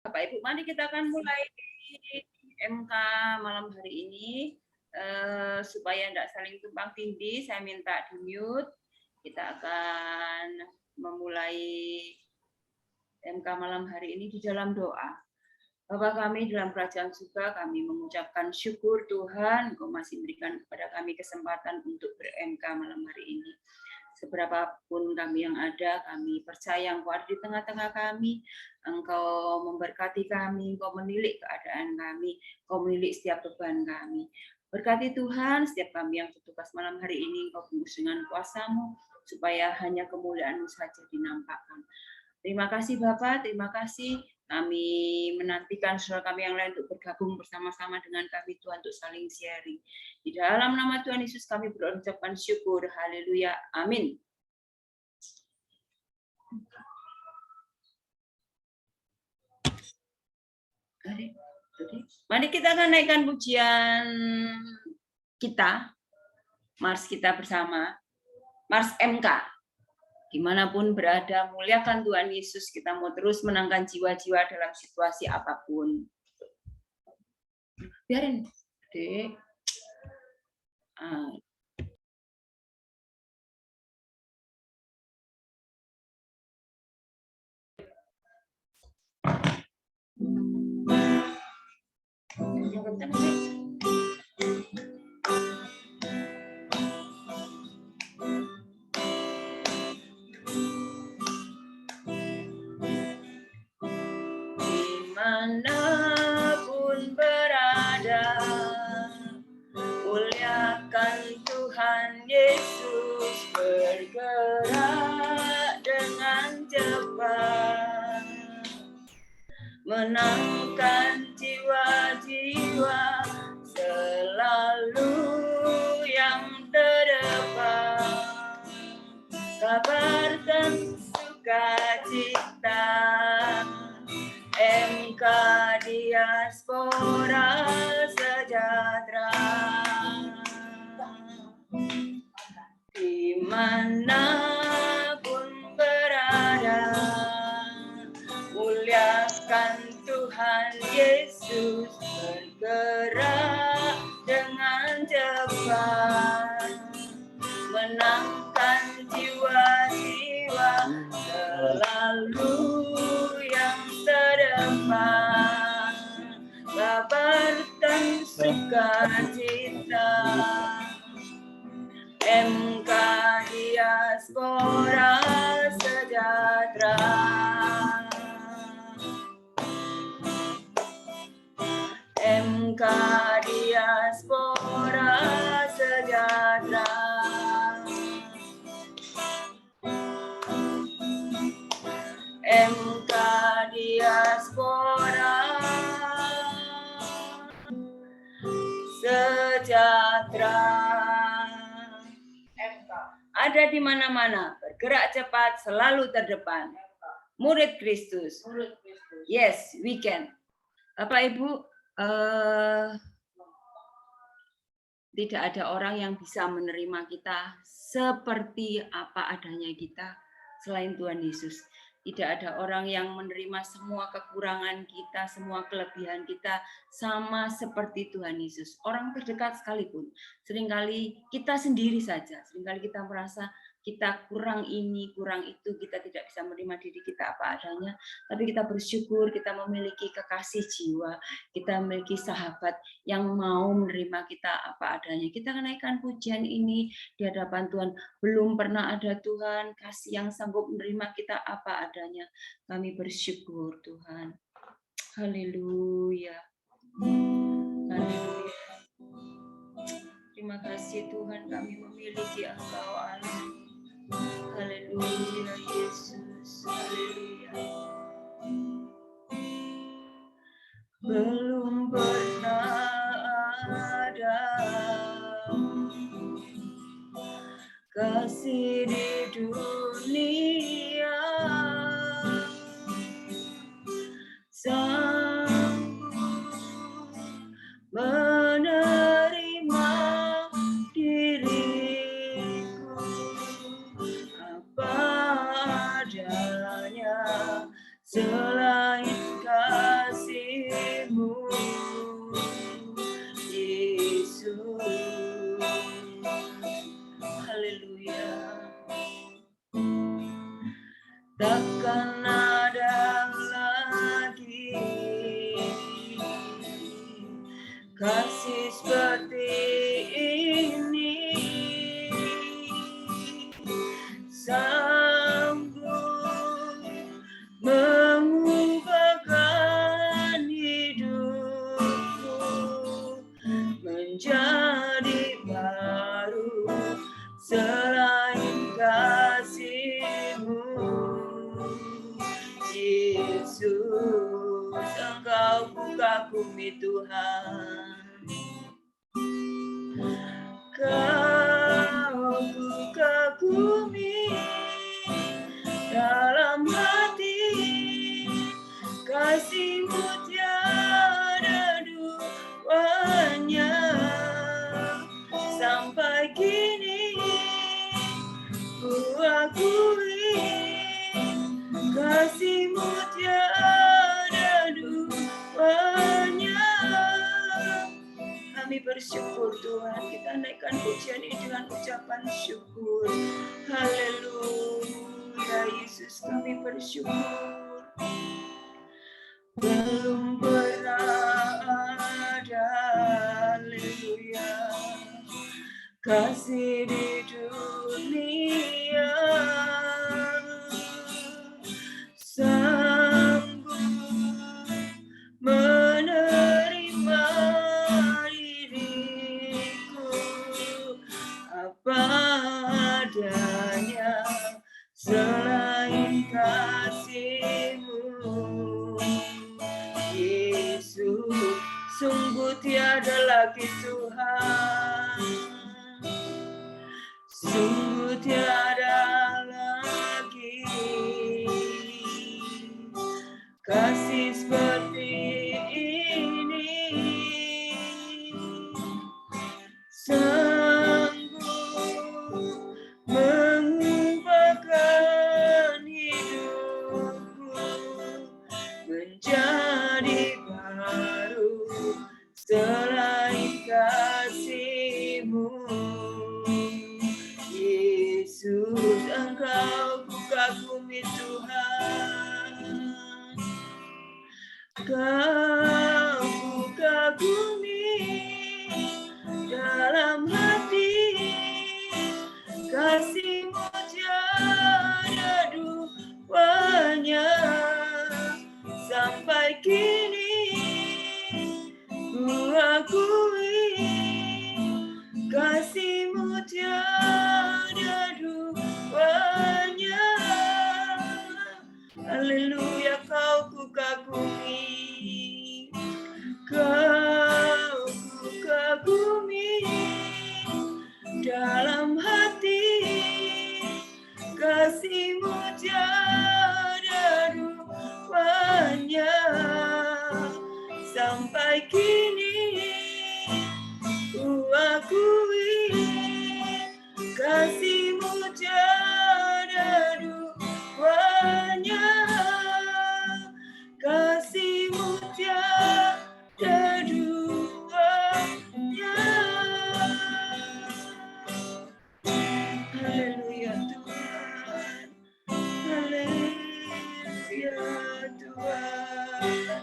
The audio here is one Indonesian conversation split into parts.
Bapak Ibu, mari kita akan mulai MK malam hari ini. Supaya tidak saling tumpang tindih, saya minta di mute. Kita akan memulai MK malam hari ini di dalam doa. Bapa kami dalam kerajaan surga, kami mengucapkan syukur Tuhan, Engkau masih berikan kepada kami kesempatan untuk ber-MK malam hari ini. Seberapapun kami yang ada, kami percaya Engkau ada di tengah-tengah kami, Engkau memberkati kami, Engkau menilik keadaan kami, Engkau menilik setiap beban kami. Berkati Tuhan, setiap kami yang bertugas malam hari ini, Engkau bungkus dengan kuasa-Mu, supaya hanya kemuliaan-Mu saja dinampakkan. Terima kasih Bapak, terima kasih. Kami menantikan saudara kami yang lain untuk bergabung bersama-sama dengan kami Tuhan untuk saling sharing. Di dalam nama Tuhan Yesus kami berucapkan syukur. Haleluya. Amin. Mari kita akan naikkan pujian kita, Mars kita bersama, Mars MK. Dimanapun berada, muliakan Tuhan Yesus. Kita mau terus menangkan jiwa-jiwa dalam situasi apapun. Biarin, Dek. Dimanapun berada, muliakan Tuhan Yesus, bergerak dengan cepat, menangkan jiwa-jiwa selalu yang terdepan, kabarkan sukacita, MK Diaspora Sejahtera. Dimanapun berada, muliakan Tuhan Yesus, bergerak dengan cepat, menangkan jiwa-jiwa selalu yang terdepan, kabarkan sukacita, MK Diaspora Sejahtera. MK Diaspora Sejahtera. MK Diaspora Sejahtera. Ada di mana-mana, bergerak cepat, selalu terdepan. Murid Kristus. Yes, we can. Bapak Ibu, tidak ada orang yang bisa menerima kita seperti apa adanya kita selain Tuhan Yesus. Tidak ada orang yang menerima semua kekurangan kita, semua kelebihan kita sama seperti Tuhan Yesus. Orang terdekat sekalipun, seringkali kita sendiri saja, seringkali kita merasa kita kurang ini, kurang itu, kita tidak bisa menerima diri kita apa adanya, tapi kita bersyukur kita memiliki kekasih jiwa, kita memiliki sahabat yang mau menerima kita apa adanya. Kita akan naikkan pujian ini di hadapan Tuhan. Belum pernah ada Tuhan kasih yang sanggup menerima kita apa adanya. Kami bersyukur Tuhan. Haleluya. Haleluya. Terima kasih Tuhan, kami memiliki Engkau Allah. Haleluya Yesus. Haleluya. Belum pernah ada kasih di dunia sanggup menerima diriku apa adanya selain Kau. kagumi Tuhan. Kau ku kagumi dalam hati, kasih-Mu tiada duanya. Sampai kini ku akui, kasih-Mu tiada duanya. Kami bersyukur Tuhan, kita naikkan pujian ini dengan ucapan syukur. Haleluya, Yesus kami bersyukur. Belum pernah ada, haleluya, kasih di dunia sanggup menerima diriku apa adanya selain kasih-Mu. Yesus, sungguh tiada lagi Tuhan, sungguh tiada lagi kasih seperti ini, sanggup mengubahkan hidupku menjadi baru selain kasih-Mu. Yesus, Engkau ku kagumi Tuhan. Kau ku kagumi dalam hati, kasih-Mu tiada duanya. Sampai kini ku akui, kasih-Mu tiada duanya. Haleluya, Kau ku kagumi, Kau ku kagumi dalam hati, kasih-Mu tiada duanya. Sampai kini ku akui, kasih-Mu tiada duanya, kasih-Mu tiada duanya. Haleluya Tuhan, haleluya Tuhan.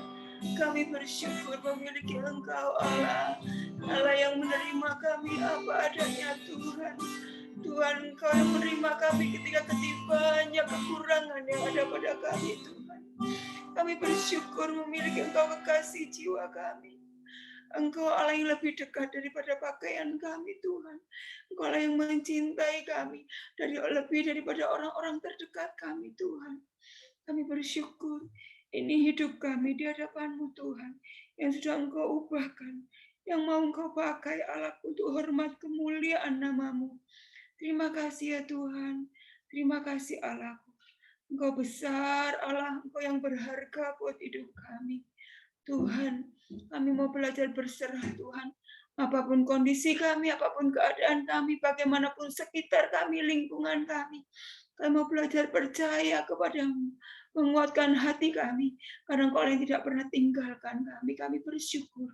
Kami bersyukur memiliki Engkau Allah, Allah yang menerima kami apa adanya Tuhan. Tuhan, Engkau yang menerima kami ketika banyak kekurangan yang ada pada kami Tuhan. Kami bersyukur memiliki Engkau kekasih jiwa kami. Engkau Allah yang lebih dekat daripada pakaian kami Tuhan. Engkau Allah yang mencintai kami lebih daripada orang-orang terdekat kami Tuhan. Kami bersyukur ini hidup kami di hadapan-Mu Tuhan, yang sudah Engkau ubahkan, yang mau Engkau pakai Allah untuk hormat kemuliaan nama-Mu. Terima kasih ya Tuhan, terima kasih Allahku. Engkau besar Allah, Engkau yang berharga buat hidup kami. Tuhan, kami mau belajar berserah Tuhan. Apapun kondisi kami, apapun keadaan kami, bagaimanapun sekitar kami, lingkungan kami. Kami mau belajar percaya kepada-Mu, menguatkan hati kami. Karena Engkau yang tidak pernah tinggalkan kami. Kami bersyukur.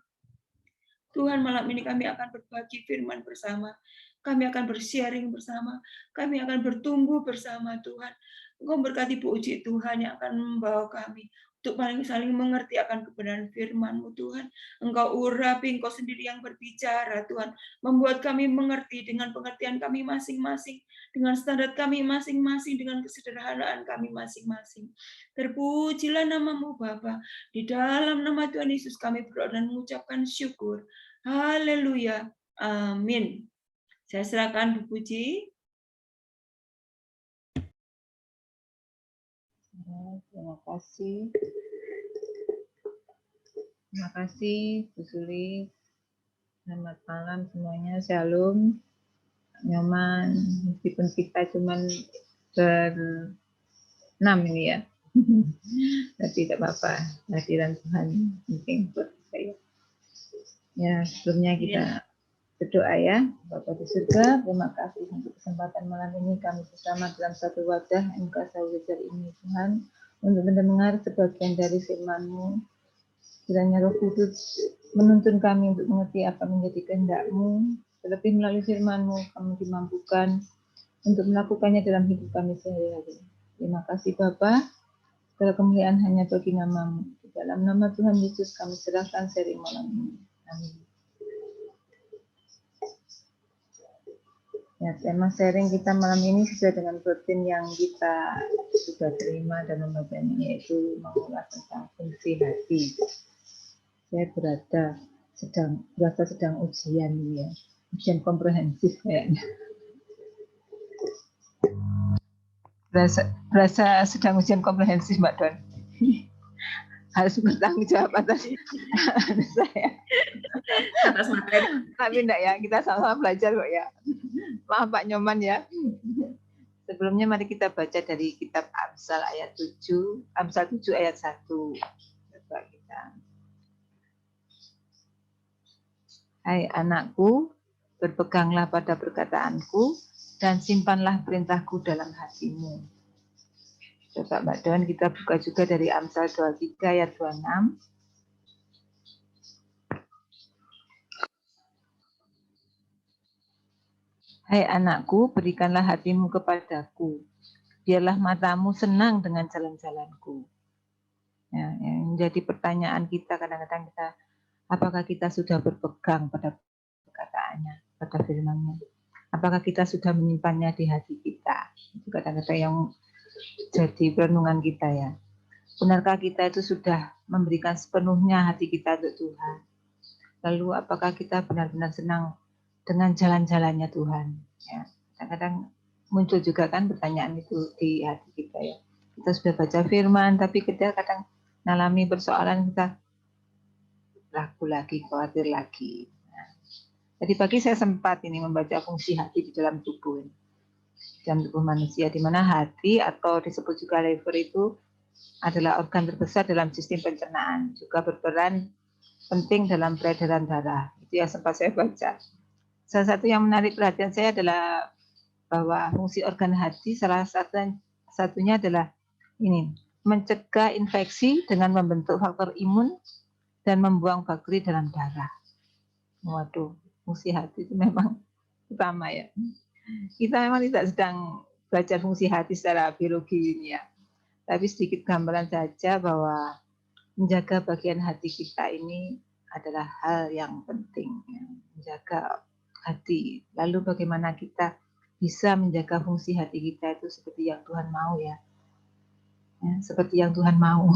Tuhan, malam ini kami akan berbagi firman bersama. Kami akan bersharing bersama. Kami akan bertumbuh bersama Tuhan. Engkau berkati puji Tuhan yang akan membawa kami untuk saling mengerti akan kebenaran firman-Mu Tuhan. Engkau urapi, Engkau sendiri yang berbicara Tuhan. Membuat kami mengerti dengan pengertian kami masing-masing. Dengan standar kami masing-masing. Dengan kesederhanaan kami masing-masing. Terpujilah nama-Mu Bapa. Di dalam nama Tuhan Yesus kami berdoa dan mengucapkan syukur. Haleluya. Amin. Saya serahkan Bu Puji. Terima kasih. Terima kasih Bu Suli. Selamat malam semuanya. Shalom. Nyaman. Meskipun kita cuman berenam ini ya. Tapi tidak apa-apa. Hadiran Tuhan penting buat saya. Ya, sebelumnya kita berdoa ya. Bapa di surga, terima kasih untuk kesempatan malam ini kami bersama dalam satu wadah MK Sawijar ini Tuhan. Untuk mendengar sebagian dari firman-Mu. Kiranya Roh Kudus menuntun kami untuk mengerti apa menjadi kehendak-Mu. Terlebih melalui firman-Mu kami dimampukan untuk melakukannya dalam hidup kami sehari-hari. Terima kasih Bapa. Segala kemuliaan hanya bagi nama-Mu. Di dalam nama Tuhan Yesus kami serahkan seri malam ini. Amin. Ya, tema sharing kita malam ini sesuai dengan rutin yang kita sudah terima dan membacanya, yaitu mengulas tentang fungsi hati. Saya berasa sedang ujian ini ya, ujian komprehensif kayaknya. Berasa sedang ujian komprehensif Mbak Don. Harus bertanggung jawab atas saya. Atas materi. Tapi enggak ya, kita sama-sama belajar kok ya. Maaf Pak Nyoman ya. Sebelumnya mari kita baca dari kitab Amsal ayat 7, Amsal 7 ayat 1. Coba kita. Hai anakku, berpeganglah pada perkataanku dan simpanlah perintahku dalam hatimu. Coba Mbak Don, kita buka juga dari Amsal 23 ayat 26. Hai anakku, berikanlah hatimu kepadaku. Biarlah matamu senang dengan jalan-jalanku. Ya, yang menjadi pertanyaan kita kadang-kadang apakah kita sudah berpegang pada perkataannya, pada firman-Nya? Apakah kita sudah menyimpannya di hati kita? Itu kadang-kadang yang jadi perenungan kita ya. Benarkah kita itu sudah memberikan sepenuhnya hati kita untuk Tuhan? Lalu apakah kita benar-benar senang dengan jalan-jalannya Tuhan? Ya, kadang-kadang muncul juga kan pertanyaan itu di hati kita ya. Kita sudah baca firman, tapi kita kadang mengalami persoalan, kita ragu lagi, khawatir lagi. Nah, tadi pagi saya sempat ini membaca fungsi hati di dalam tubuh manusia, di mana hati atau disebut juga liver itu adalah organ terbesar dalam sistem pencernaan, juga berperan penting dalam peredaran darah. Itu yang sempat saya baca. Salah satu yang menarik perhatian saya adalah bahwa fungsi organ hati salah satunya adalah ini, mencegah infeksi dengan membentuk faktor imun dan membuang bakteri dalam darah. Waduh, fungsi hati itu memang utama ya. Kita memang tidak sedang belajar fungsi hati secara biologi ini ya. Tapi sedikit gambaran saja bahwa menjaga bagian hati kita ini adalah hal yang penting. Ya. Menjaga hati. Lalu bagaimana kita bisa menjaga fungsi hati kita itu seperti yang Tuhan mau ya. Seperti yang Tuhan mau.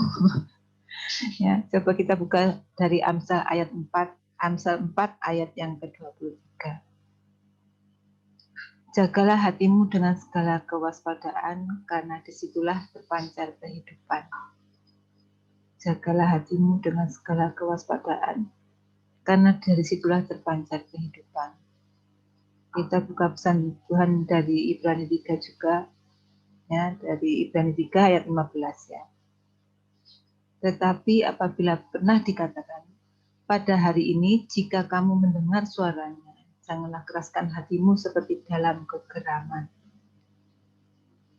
Ya, coba kita buka dari Amsal ayat 4, Amsal 4 ayat yang ke-23. Jagalah hatimu dengan segala kewaspadaan, karena disitulah terpancar kehidupan. Jagalah hatimu dengan segala kewaspadaan, karena dari situlah terpancar kehidupan. Kita buka pesan Tuhan dari Ibrani 3 juga, ya, dari Ibrani 3 ayat 15 ya. Tetapi apabila pernah dikatakan, pada hari ini jika kamu mendengar suaranya, janganlah keraskan hatimu seperti dalam kegeraman.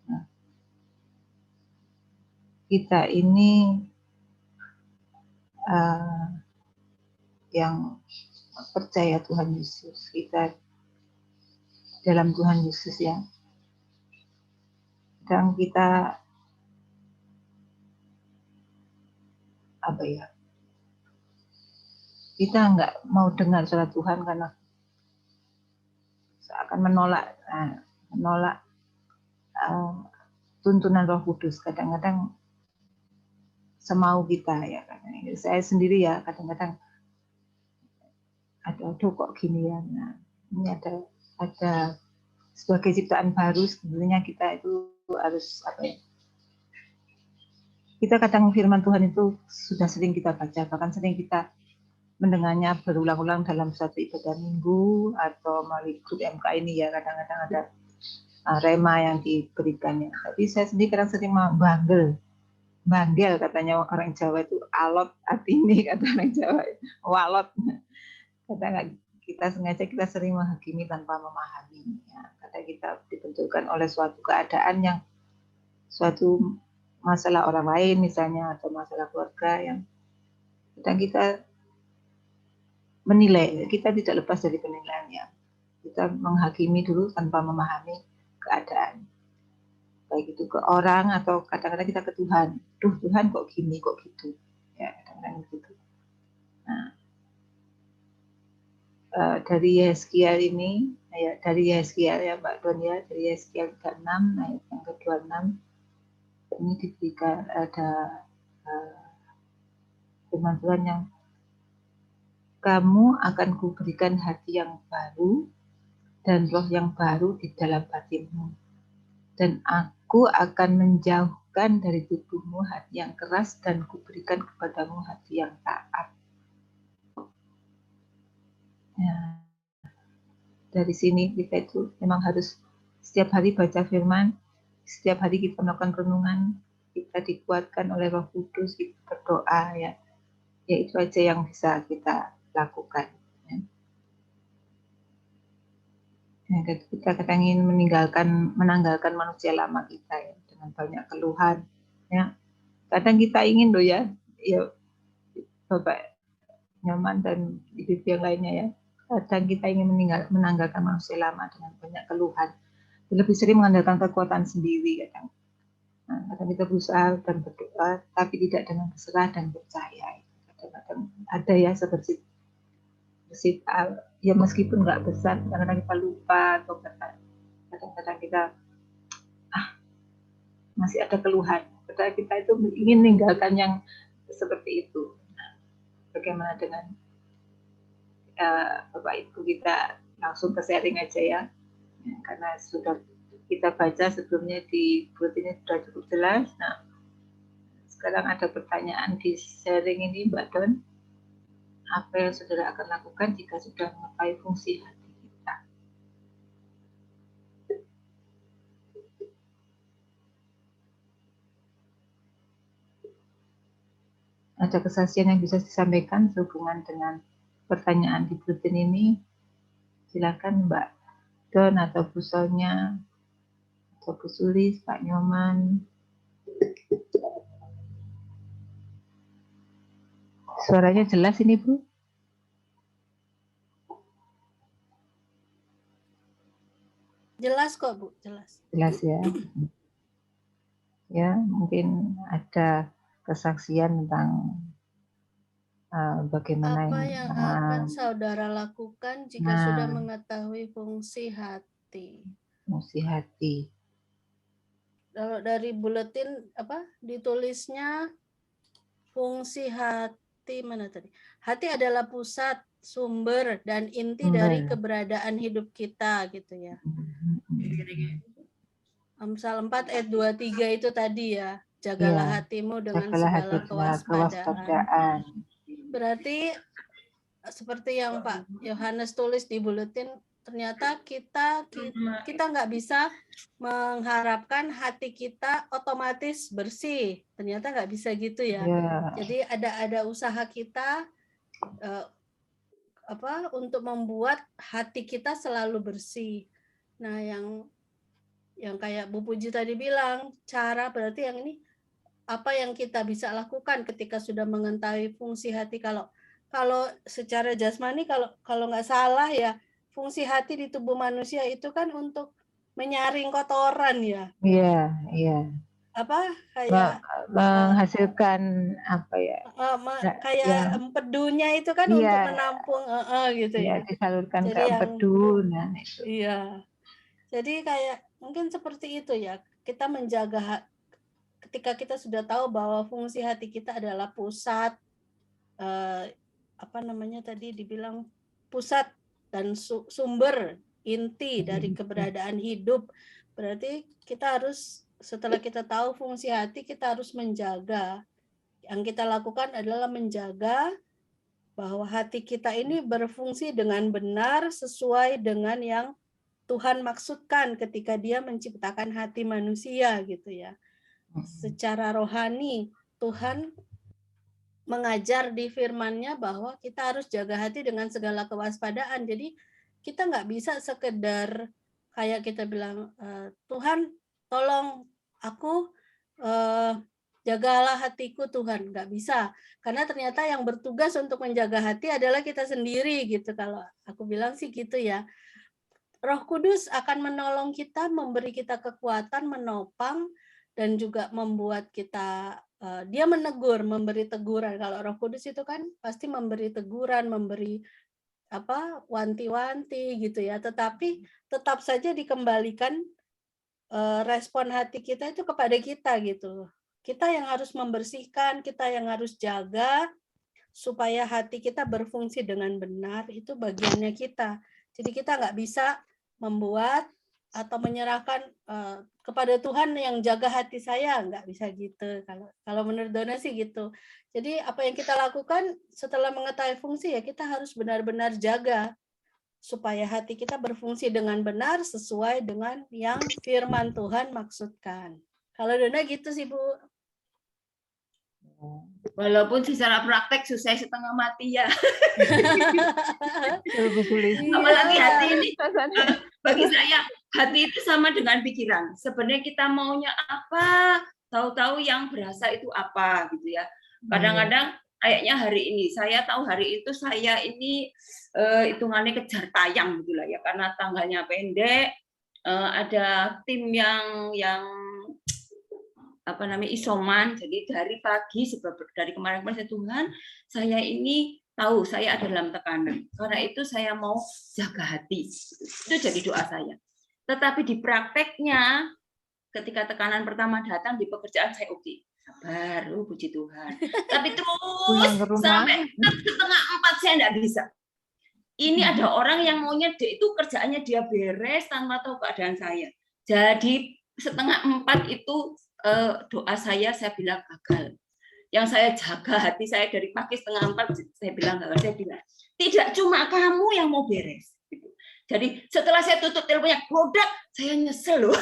Nah, kita ini yang percaya Tuhan Yesus, kita dalam Tuhan Yesus ya, dan kita kita nggak mau dengar suara Tuhan karena akan menolak tuntunan Roh Kudus. Kadang-kadang semau kita ya, saya sendiri ya kadang-kadang aduh kok gini ya. Nah, ini ada sebagai ciptaan baru, sebenarnya kita itu harus kita kadang firman Tuhan itu sudah sering kita baca, bahkan sering kita mendengarnya berulang-ulang dalam satu ibadah minggu atau melalui grup MK ini ya, kadang-kadang ada rema yang diberikannya. Tapi saya sendiri kadang sering banggel katanya orang Jawa itu, alot atini kata orang Jawa, walot. Kadang kita sengaja kita sering menghakimi tanpa memahami. Ya. Kadang kita dibenturkan oleh suatu keadaan yang suatu masalah orang lain misalnya atau masalah keluarga yang kadang kita menilai, kita tidak lepas dari penilaiannya. Kita menghakimi dulu tanpa memahami keadaan. Baik itu ke orang atau kadang-kadang kita ke Tuhan. Duh Tuhan kok gini, kok gitu. Ya kadang-kadang gitu. Nah, dari Yeskiel ini, dari Yeskiel ya Mbak Don ya, dari Yeskiel 36 ayat yang ke-26 ini diberikan ada firman Tuhan yang kamu akan kuberikan hati yang baru dan roh yang baru di dalam batinmu, dan aku akan menjauhkan dari tubuhmu hati yang keras dan kuberikan kepadamu hati yang taat. Ya. Dari sini kita itu memang harus setiap hari baca firman, setiap hari kita melakukan renungan, kita dikuatkan oleh Roh Kudus, kita berdoa ya. Ya itu aja yang bisa kita lakukan. Ya. Ya, kita kadang ingin menanggalkan manusia lama kita ya, dengan banyak keluhan. Ya. Kadang kita ingin loh ya Bapak Nyoman dan ibu yang lainnya ya. Kadang kita ingin menanggalkan manusia lama dengan banyak keluhan. Lebih sering mengandalkan kekuatan sendiri kadang. Nah, kadang kita berusaha dan berdoa, tapi tidak dengan berserah dan percaya. Kadang-kadang ada ya seperti ya meskipun nggak besar, kadang-kadang kita lupa atau kadang-kadang kita masih ada keluhan. Padahal kita itu ingin meninggalkan yang seperti itu. Nah, bagaimana dengan Bapak Ibu, kita langsung ke sharing aja ya, karena sudah kita baca sebelumnya di buku ini sudah cukup jelas. Nah, sekarang ada pertanyaan di sharing ini Mbak Don. Apa yang saudara akan lakukan jika sudah mengetahui fungsi hati kita? Ada kesaksian yang bisa disampaikan sehubungan dengan pertanyaan di bulletin ini? Silakan Mbak Don atau Bu Sonya atau Bu Sulis, Pak Nyoman. Suaranya jelas ini Bu? Jelas kok Bu, jelas. Jelas ya. Ya, mungkin ada kesaksian tentang bagaimana apa yang akan saudara lakukan jika sudah mengetahui fungsi hati? Fungsi hati. Kalau dari buletin ditulisnya fungsi hati mana tadi? Hati adalah pusat, sumber dan inti dari keberadaan hidup kita gitu ya. Amsal 4 ayat 23 itu tadi ya. Jagalah hatimu dengan segala kewaspadaan. Berarti seperti yang Pak Yohanes tulis di buletin, ternyata kita nggak bisa mengharapkan hati kita otomatis bersih. Ternyata nggak bisa gitu ya. Jadi ada usaha kita untuk membuat hati kita selalu bersih. Nah, yang kayak Bu Puji tadi bilang, cara berarti yang ini apa yang kita bisa lakukan ketika sudah mengetahui fungsi hati. Kalau secara jasmani, kalau nggak salah ya, fungsi hati di tubuh manusia itu kan untuk menyaring kotoran ya. Iya. Kayak menghasilkan apa ya? Kayak empedunya itu kan untuk menampung gitu ya. Disalurkan ke empedu. Nah, itu. Iya. Jadi kayak mungkin seperti itu ya. Kita menjaga ketika kita sudah tahu bahwa fungsi hati kita adalah pusat tadi dibilang pusat dan sumber inti dari keberadaan hidup, berarti kita harus setelah kita tahu fungsi hati, kita harus menjaga. Yang kita lakukan adalah menjaga bahwa hati kita ini berfungsi dengan benar sesuai dengan yang Tuhan maksudkan ketika Dia menciptakan hati manusia gitu ya. Secara rohani Tuhan mengajar di firman-Nya bahwa kita harus jaga hati dengan segala kewaspadaan. Jadi kita nggak bisa sekedar kayak kita bilang, Tuhan tolong aku, jagalah hatiku Tuhan. Nggak bisa. Karena ternyata yang bertugas untuk menjaga hati adalah kita sendiri gitu. Kalau aku bilang sih gitu ya. Roh Kudus akan menolong kita, memberi kita kekuatan, menopang, dan juga membuat kita, dia menegur, memberi teguran. Kalau Roh Kudus itu kan pasti memberi teguran, memberi wanti-wanti gitu ya. Tetapi tetap saja dikembalikan respon hati kita itu kepada kita gitu. Kita yang harus membersihkan, kita yang harus jaga supaya hati kita berfungsi dengan benar, itu bagiannya kita. Jadi kita nggak bisa membuat atau menyerahkan kepada Tuhan yang jaga hati saya, nggak bisa gitu. Kalau menurut Dona sih gitu. Jadi apa yang kita lakukan setelah mengetahui fungsi ya kita harus benar-benar jaga supaya hati kita berfungsi dengan benar sesuai dengan yang firman Tuhan maksudkan. Kalau Dona gitu sih Bu. Walaupun secara praktek susah setengah mati ya. Apalagi hati ini, bagi saya hati itu sama dengan pikiran. Sebenarnya kita maunya apa, tahu-tahu yang berasa itu apa gitu ya. Kadang-kadang kayaknya hari ini, saya tahu hari itu saya ini hitungannya kejar tayang gitu lah ya, karena tanggalnya pendek, ada tim yang isoman, jadi dari pagi dari kemarin Tuhan, saya ini tahu saya ada dalam tekanan, karena itu saya mau jaga hati, itu jadi doa saya. Tetapi di prakteknya, ketika tekanan pertama datang di pekerjaan saya oke, sabar, puji Tuhan. Tapi terus sampai 3:30 saya enggak bisa. Ini ada orang yang maunya itu kerjaannya dia beres tanpa tahu keadaan saya. Jadi 3:30 itu doa saya bilang gagal. Yang saya jaga hati saya dari pagi 3:30 saya bilang gagal. Saya bilang tidak cuma kamu yang mau beres. Jadi setelah saya tutup teleponnya, produk saya nyesel loh.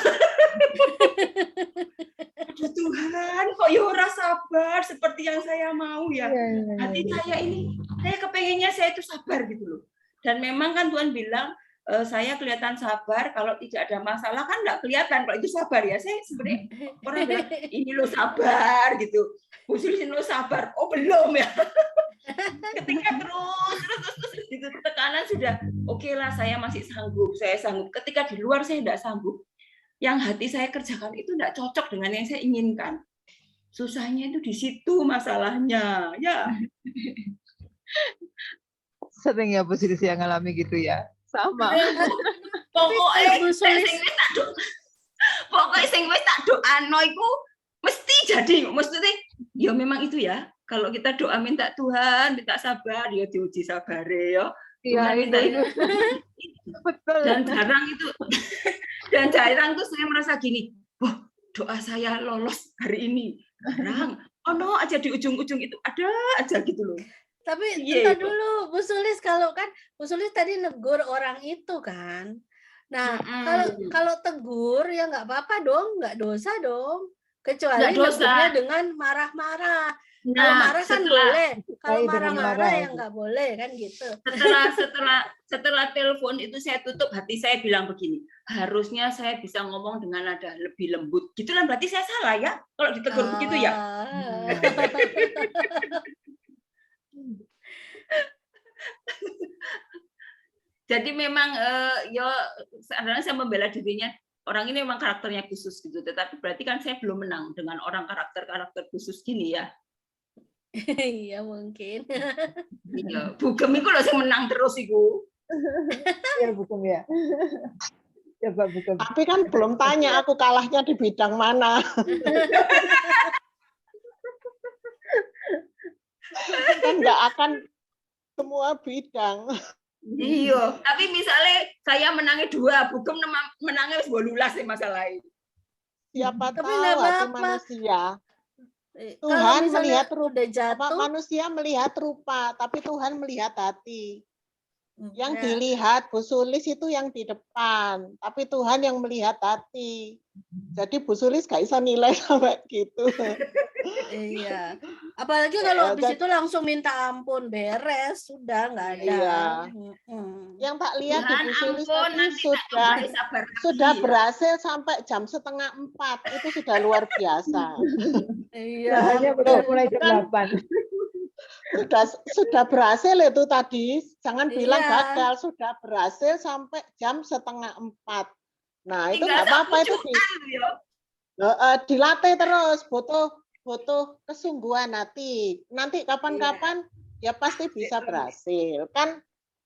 Aduh Tuhan, kok ya ora sabar seperti yang saya mau ya. Hati saya ini, saya kepengennya saya itu sabar gitu loh. Dan memang kan Tuhan bilang, saya kelihatan sabar, kalau tidak ada masalah kan nggak kelihatan, kalau itu sabar ya. Saya sebenarnya orang bilang, ini lo sabar gitu. Khususin lo sabar, oh belum ya. Ketika terus itu tekanan sudah, oke lah saya masih sanggup, saya sanggup. Ketika di luar saya tidak sanggup, yang hati saya kerjakan itu tidak cocok dengan yang saya inginkan. Susahnya itu di situ masalahnya, ya. Sering ya Bu Sylvia yang ngalami gitu ya. Sama. Pokoknya sing wis tak doano iku mesti jadi, maksudnya ya memang itu ya. Kalau kita doa minta Tuhan, minta sabar, ya diuji sabare ya. Iya, minta itu. Betul. Dan jarang tuh saya merasa gini, wah doa saya lolos hari ini. Jarang. Oh no, aja di ujung-ujung itu ada aja gitu loh. Tapi bentar dulu, Bu Sulis, kalau kan Bu Sulis tadi negur orang itu kan. Nah, kalau tegur ya nggak apa-apa dong, nggak dosa dong. Kecuali negurnya dengan marah-marah. Nah, kalau marah kan boleh, kalau marah-marah ya nggak boleh kan gitu. Setelah telepon itu saya tutup, hati saya bilang begini, harusnya saya bisa ngomong dengan nada lebih lembut. Gitu lah, berarti saya salah ya kalau ditegur begitu ya. Jadi memang ya sebenarnya saya membela dirinya, orang ini memang karakternya khusus gitu, tetapi berarti kan saya belum menang dengan orang karakter khusus gini ya. Iya mungkin. Iya, Bugem iku lho sing menang terus iku. Iya Bugem ya. Coba Bugem. Tapi kan belum tanya aku kalahnya di bidang mana. Kan nggak akan semua bidang. Iya, tapi misalnya saya menangnya 2, Bugem menangnya wis 18 masalahnya. Siapa Tapi tahu nggak hati apa-apa. manusia. Kalau Tuhan misalnya melihat rupa, udah jatuh, manusia melihat rupa, tapi Tuhan melihat hati. Yang ya, dilihat Bu Sulis itu yang di depan, tapi Tuhan yang melihat hati. Jadi Bu Sulis gak bisa nilai sampai gitu. iya. Apalagi kalau habis itu langsung minta ampun, beres, sudah nggak ada. Iya. Mm-mm. Yang tak lihat di Tuhan Bu Sulis ampun, tadi nanti tak coba sabar sudah lagi. berhasil sampai jam 3:30. Itu sudah luar biasa. Iya. Hanya betul. mulai jam Kan 8. sudah berhasil itu tadi. Jangan bilang Iya. gagal, sudah berhasil sampai jam 3:30. Nah, itu Tinggal nggak apa-apa itu dilatih terus, butuh kesungguhan hati. Nanti kapan-kapan ya pasti bisa berhasil. Kan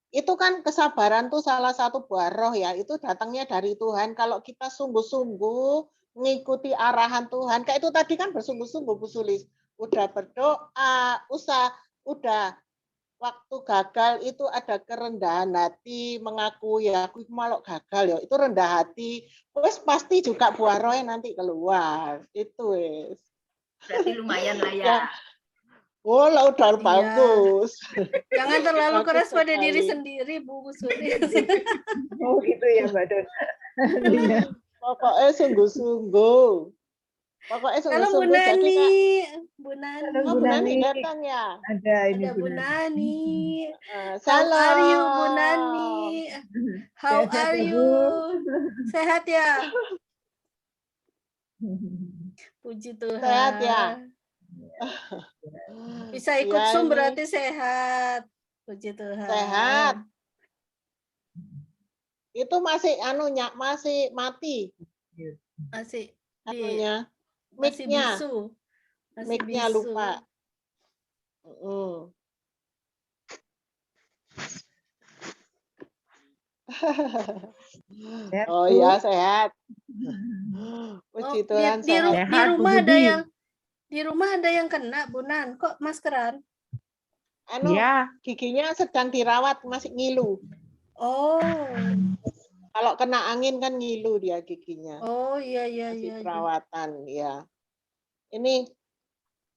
itu kan kesabaran tuh salah satu buah roh ya, itu datangnya dari Tuhan. Kalau kita sungguh-sungguh mengikuti arahan Tuhan, kayak itu tadi kan bersungguh-sungguh Bu Sulis. Udah berdoa, udah waktu gagal itu ada kerendahan hati, mengakui ya aku malah gagal ya, itu rendah hati. Wes pasti juga buah roh yang nanti keluar. Itu wes. Berarti lumayan lah ya. Oh, lah udah bagus. Jangan terlalu Bagus keras pada sekali. diri sendiri, Bu Sulis. Oh gitu ya Mbak Don. Iya. Pokoknya sungguh-sungguh. Pokoknya Kalau Bu sungguh-sungguh. Jadi Nani, Kak, Bu Nani. Halo, oh, Bu Bu Nani Nani. datang ya. Ada ini Ada Bu Nani. How Salam. are you, Bu Nani? How Sehat-sehat are ya, you? Bu? Sehat ya? Puji Tuhan. Sehat ya. Bisa ikut Ya, Zoom ini berarti sehat. Puji Tuhan. sehat. Itu masih masih mati. Masih Anunya. masih Mic-nya. bisu. Masih Mic-nya bisu. lupa. Sehat, Oh Bu? ya sehat. Oh, Puji Tuhan di sehat. rumah ada yang kena, Bu Nan. Kok maskeran? Giginya sedang dirawat, masih ngilu. Oh. Kalau kena angin kan ngilu dia giginya. Oh iya. Masih perawatan ya. Ini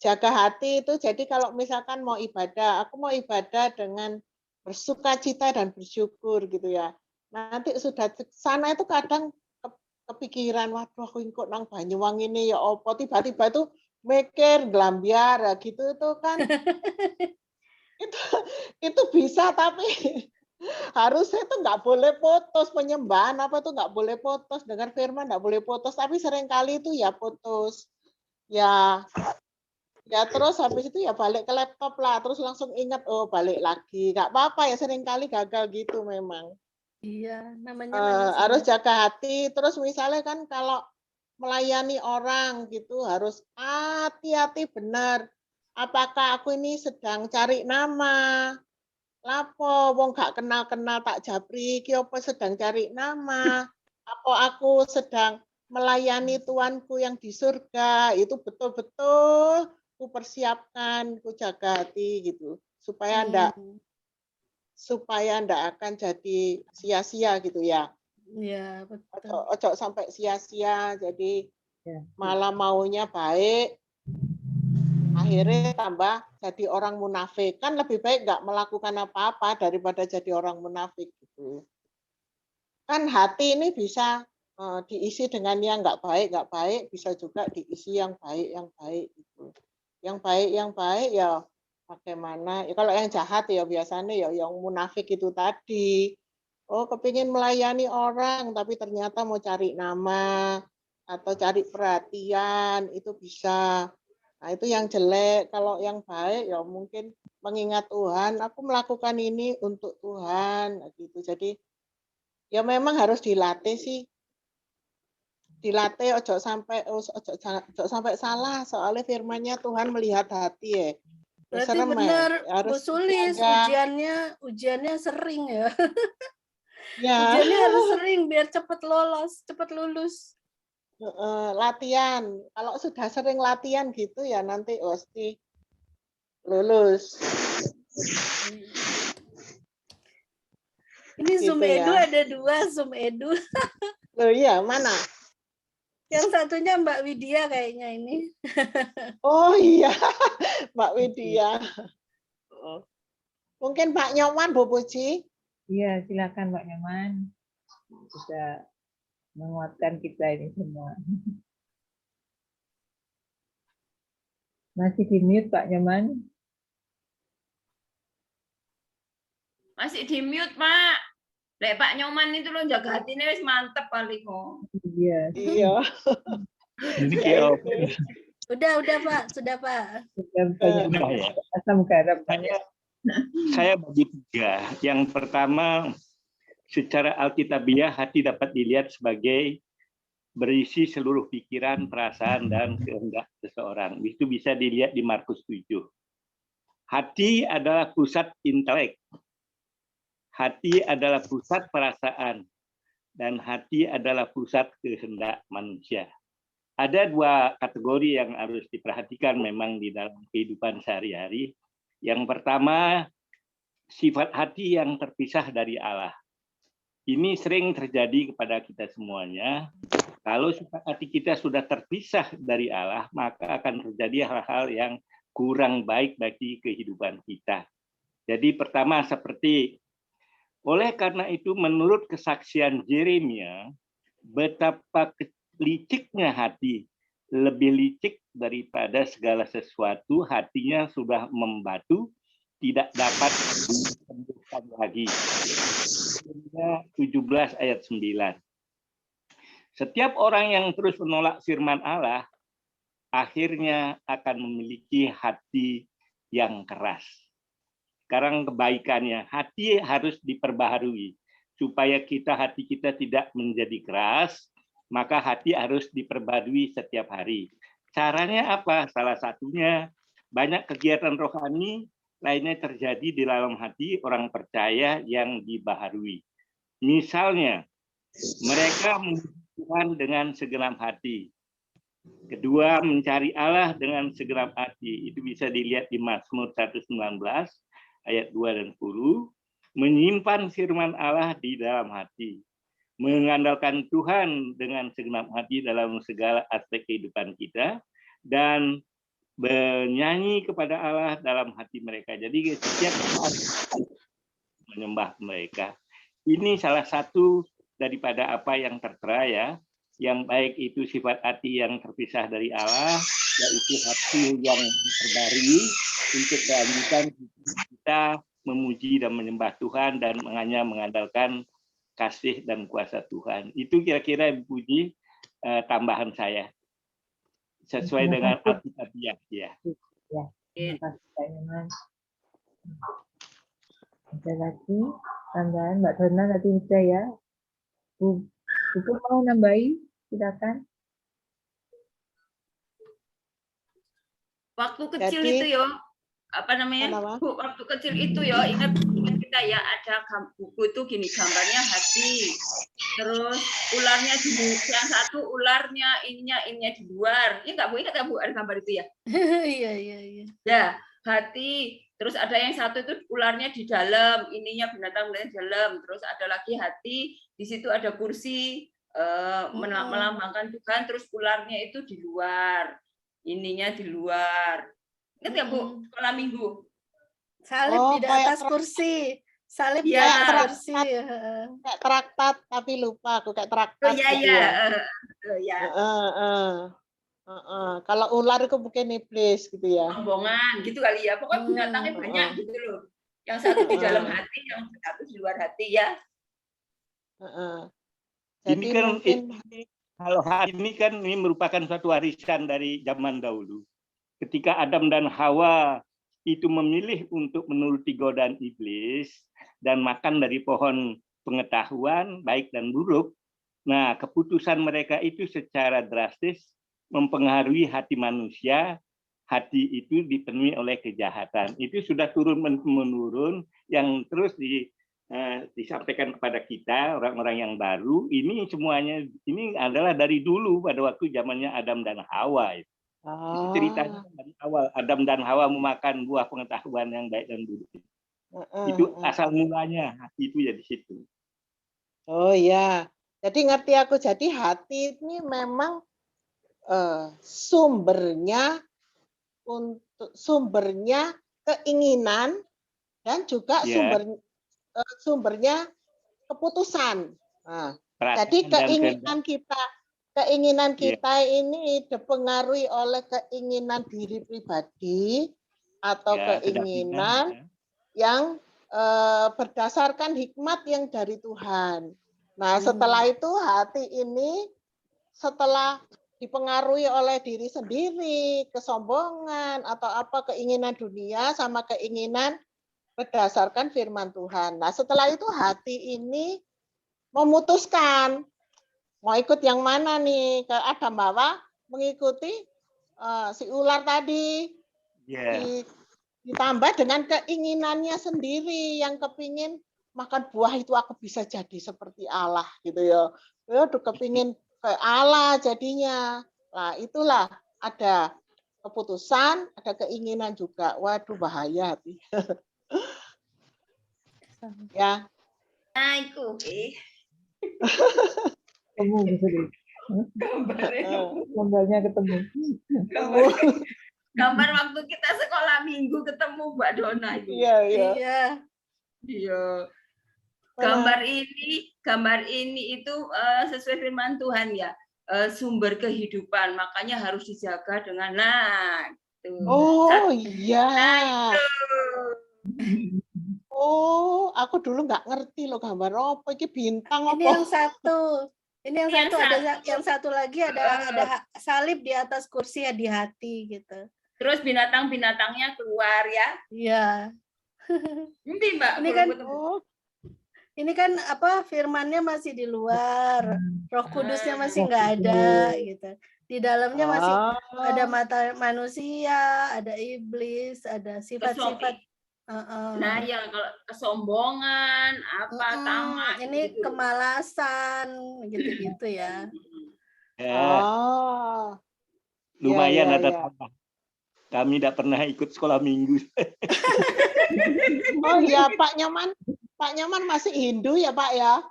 jaga hati itu, jadi kalau misalkan mau ibadah, aku mau ibadah dengan bersukacita dan bersyukur gitu ya. Nanti sudah sana itu kadang kepikiran, waduh aku kok nang Banyuwangi ini ya opo, tiba-tiba itu mikir gelambiar ya gitu itu kan. itu bisa, tapi harusnya itu nggak boleh putus, penyembahan apa tuh nggak boleh putus, dengar firman nggak boleh putus, tapi seringkali itu ya putus. Ya terus habis itu ya balik ke laptop lah, terus langsung ingat, oh balik lagi. Nggak apa-apa ya, seringkali gagal gitu memang. Iya, namanya manusia. Harus jaga hati, terus misalnya kan kalau melayani orang gitu harus hati-hati benar. Apakah aku ini sedang cari nama? Lapo wong gak kenal-kenal tak japri iki apa sedang cari nama? Apa aku sedang melayani Tuanku yang di surga? Itu betul-betul ku persiapkan, ku jaga hati gitu. Supaya ndak akan jadi sia-sia gitu ya. Iya, betul. Ojo sampai sia-sia, jadi malah maunya baik, akhirnya tambah jadi orang munafik. Kan lebih baik nggak melakukan apa-apa daripada jadi orang munafik gitu. Kan hati ini bisa diisi dengan yang nggak baik, bisa juga diisi yang baik gitu. Yang baik ya bagaimana? Ya, kalau yang jahat ya biasanya ya yang munafik itu tadi. Oh, kepingin melayani orang tapi ternyata mau cari nama atau cari perhatian, itu bisa. Nah, itu yang jelek. Kalau yang baik ya mungkin mengingat Tuhan, aku melakukan ini untuk Tuhan gitu. Jadi ya memang harus dilatih sih. Dilatih ojo sampai salah, soalnya firman-Nya Tuhan melihat hati ya. Berarti benar Bu Sulis, jaga. ujiannya sering ya. Ya. Ujiannya harus sering biar cepat lulus. Latihan. Kalau sudah sering latihan gitu ya nanti pasti lulus. Ini gitu Zoom Edu ya. Ada 2 Zoom Edu. Loh iya, mana? Yang satunya Mbak Widya kayaknya ini. Oh iya, Mbak Widya. Mungkin Pak Nyoman, Bu Puji. Iya, silakan Pak Nyoman. Bisa menguatkan kita ini semua. Masih di mute Pak Nyoman? Masih di mute, Pak. Lek Pak Nyoman itu loh jaga hatinya wis mantep kali kok. Iya. Iya. Ini Ya, kayak itu. Udah Pak, sudah Pak. Sudah banyak Udah ya. asam garam. Saya bagi tiga. Yang pertama, secara alkitabiah hati dapat dilihat sebagai berisi seluruh pikiran, perasaan, dan kehendak seseorang. Itu bisa dilihat di Markus 7. Hati adalah pusat intelek. Hati adalah pusat perasaan. Dan hati adalah pusat kehendak manusia. Ada dua kategori yang harus diperhatikan memang di dalam kehidupan sehari-hari. Yang pertama, sifat hati yang terpisah dari Allah. Ini sering terjadi kepada kita semuanya. Kalau sifat hati kita sudah terpisah dari Allah, maka akan terjadi hal-hal yang kurang baik bagi kehidupan kita. Jadi pertama seperti, oleh karena itu menurut kesaksian Yeremia, betapa liciknya hati, lebih licik daripada segala sesuatu, hatinya sudah membatu, tidak dapat disembuhkan lagi. 17 ayat 9. Setiap orang yang terus menolak firman Allah, akhirnya akan memiliki hati yang keras. Sekarang kebaikannya, hati harus diperbaharui. Supaya hati kita tidak menjadi keras, maka hati harus diperbarui setiap hari. Caranya apa? Salah satunya banyak kegiatan rohani lainnya terjadi di dalam hati orang percaya yang dibaharui. Misalnya, mereka memuji Tuhan dengan segenap hati. Kedua, mencari Allah dengan segenap hati. Itu bisa dilihat di Mazmur 119 ayat 2 dan 10. Menyimpan firman Allah di dalam hati. Mengandalkan Tuhan dengan segenap hati dalam segala aspek kehidupan kita, dan bernyanyi kepada Allah dalam hati mereka. Jadi setiap saat menyembah mereka. Ini salah satu daripada apa yang tertera ya, yang baik itu sifat hati yang terpisah dari Allah, yaitu hati yang diperbarui untuk kelanjutan kita memuji dan menyembah Tuhan dan hanya mengandalkan kasih dan kuasa Tuhan. Itu kira-kira Puji tambahan saya sesuai dengan Alkitabiah ya. Ya, terima kasih Pak Nyoman. Ada lagi tambahan Mbak Dona tadi udah ya. Bu mau nambahi? Silakan. Waktu kecil Jadi, itu yo, apa namanya? Bu, waktu kecil itu yo, ingat kita ya, ada buku itu gini, gambarnya hati. Terus ularnya di yang satu ularnya ininya di luar. Ini nggak Bu, ingat nggak Bu ada gambar itu ya? Iya. Ya, hati. Terus ada yang satu itu ularnya di dalam, ininya binatang di dalam. Terus ada lagi hati, di situ ada kursi melambangkan Tuhan, terus ularnya itu di luar. Ininya di luar. Ingat nggak Bu, sekolah minggu? Salib di atas kursi. Salib di Ya, atas kursi. Kayak traktat, tapi lupa aku kayak traktat. Oh iya, gitu ya. Kalau ular itu mungkin iblis gitu ya. Rombongan gitu kali ya. Pokoknya binatangnya banyak gitu loh. Yang satu di dalam hati, yang satu di luar hati ya. Jadi Ini kan mungkin kalau hari ini kan ini merupakan suatu warisan dari zaman dahulu. Ketika Adam dan Hawa itu memilih untuk menuruti godaan iblis dan makan dari pohon pengetahuan baik dan buruk, nah keputusan mereka itu secara drastis mempengaruhi hati manusia. Hati itu dipenuhi oleh kejahatan. Itu sudah turun menurun yang terus disampaikan kepada kita orang-orang yang baru. Ini semuanya ini adalah dari dulu pada waktu zamannya Adam dan Hawa. Itu ceritanya dari awal Adam dan Hawa memakan buah pengetahuan yang baik dan buruk. Itu asal mulanya hati itu ya di situ. Oh ya, jadi ngerti aku. Jadi hati ini memang sumbernya keinginan dan juga Ya. sumbernya keputusan. Nah, Perasaan jadi dan keinginan kehendak. kita ini dipengaruhi oleh keinginan diri pribadi atau Ya, keinginan yang berdasarkan hikmat yang dari Tuhan. Nah, setelah itu hati ini setelah dipengaruhi oleh diri sendiri, kesombongan atau apa keinginan dunia sama keinginan berdasarkan firman Tuhan. Nah, setelah itu hati ini memutuskan mau ikut yang mana nih, ke Adam Hawa mengikuti si ular tadi. Ya. Ditambah dengan keinginannya sendiri yang kepingin makan buah itu aku bisa jadi seperti Allah gitu ya. Ya udah kepingin ke Allah jadinya. Nah, itulah ada keputusan, ada keinginan juga. Waduh bahaya hati. Ya. Nah, itu Gambarnya ketemu. gambar waktu kita sekolah minggu ketemu Mbak Dona itu. Iya, iya. Iya. Gambar ini itu sesuai firman Tuhan ya, sumber kehidupan, makanya harus dijaga dengan Iya. Oh, aku dulu nggak ngerti loh gambar apa iki bintang apa. Ini yang satu. Ini yang satu lagi ada salib di atas kursi ya di hati gitu. Terus binatang-binatangnya keluar ya. Iya. Nanti Mbak. Ini kan apa firmannya masih di luar, Roh Kudusnya masih nggak ada gitu. Di dalamnya masih ada mata manusia, ada iblis, ada sifat-sifat. Nah ya kalau kesombongan, tamak. Ini gitu. Kemalasan, gitu-gitu ya. Lumayan ada tambah. Kami tidak pernah ikut sekolah minggu. Oh iya Pak Nyaman masih Hindu ya Pak ya?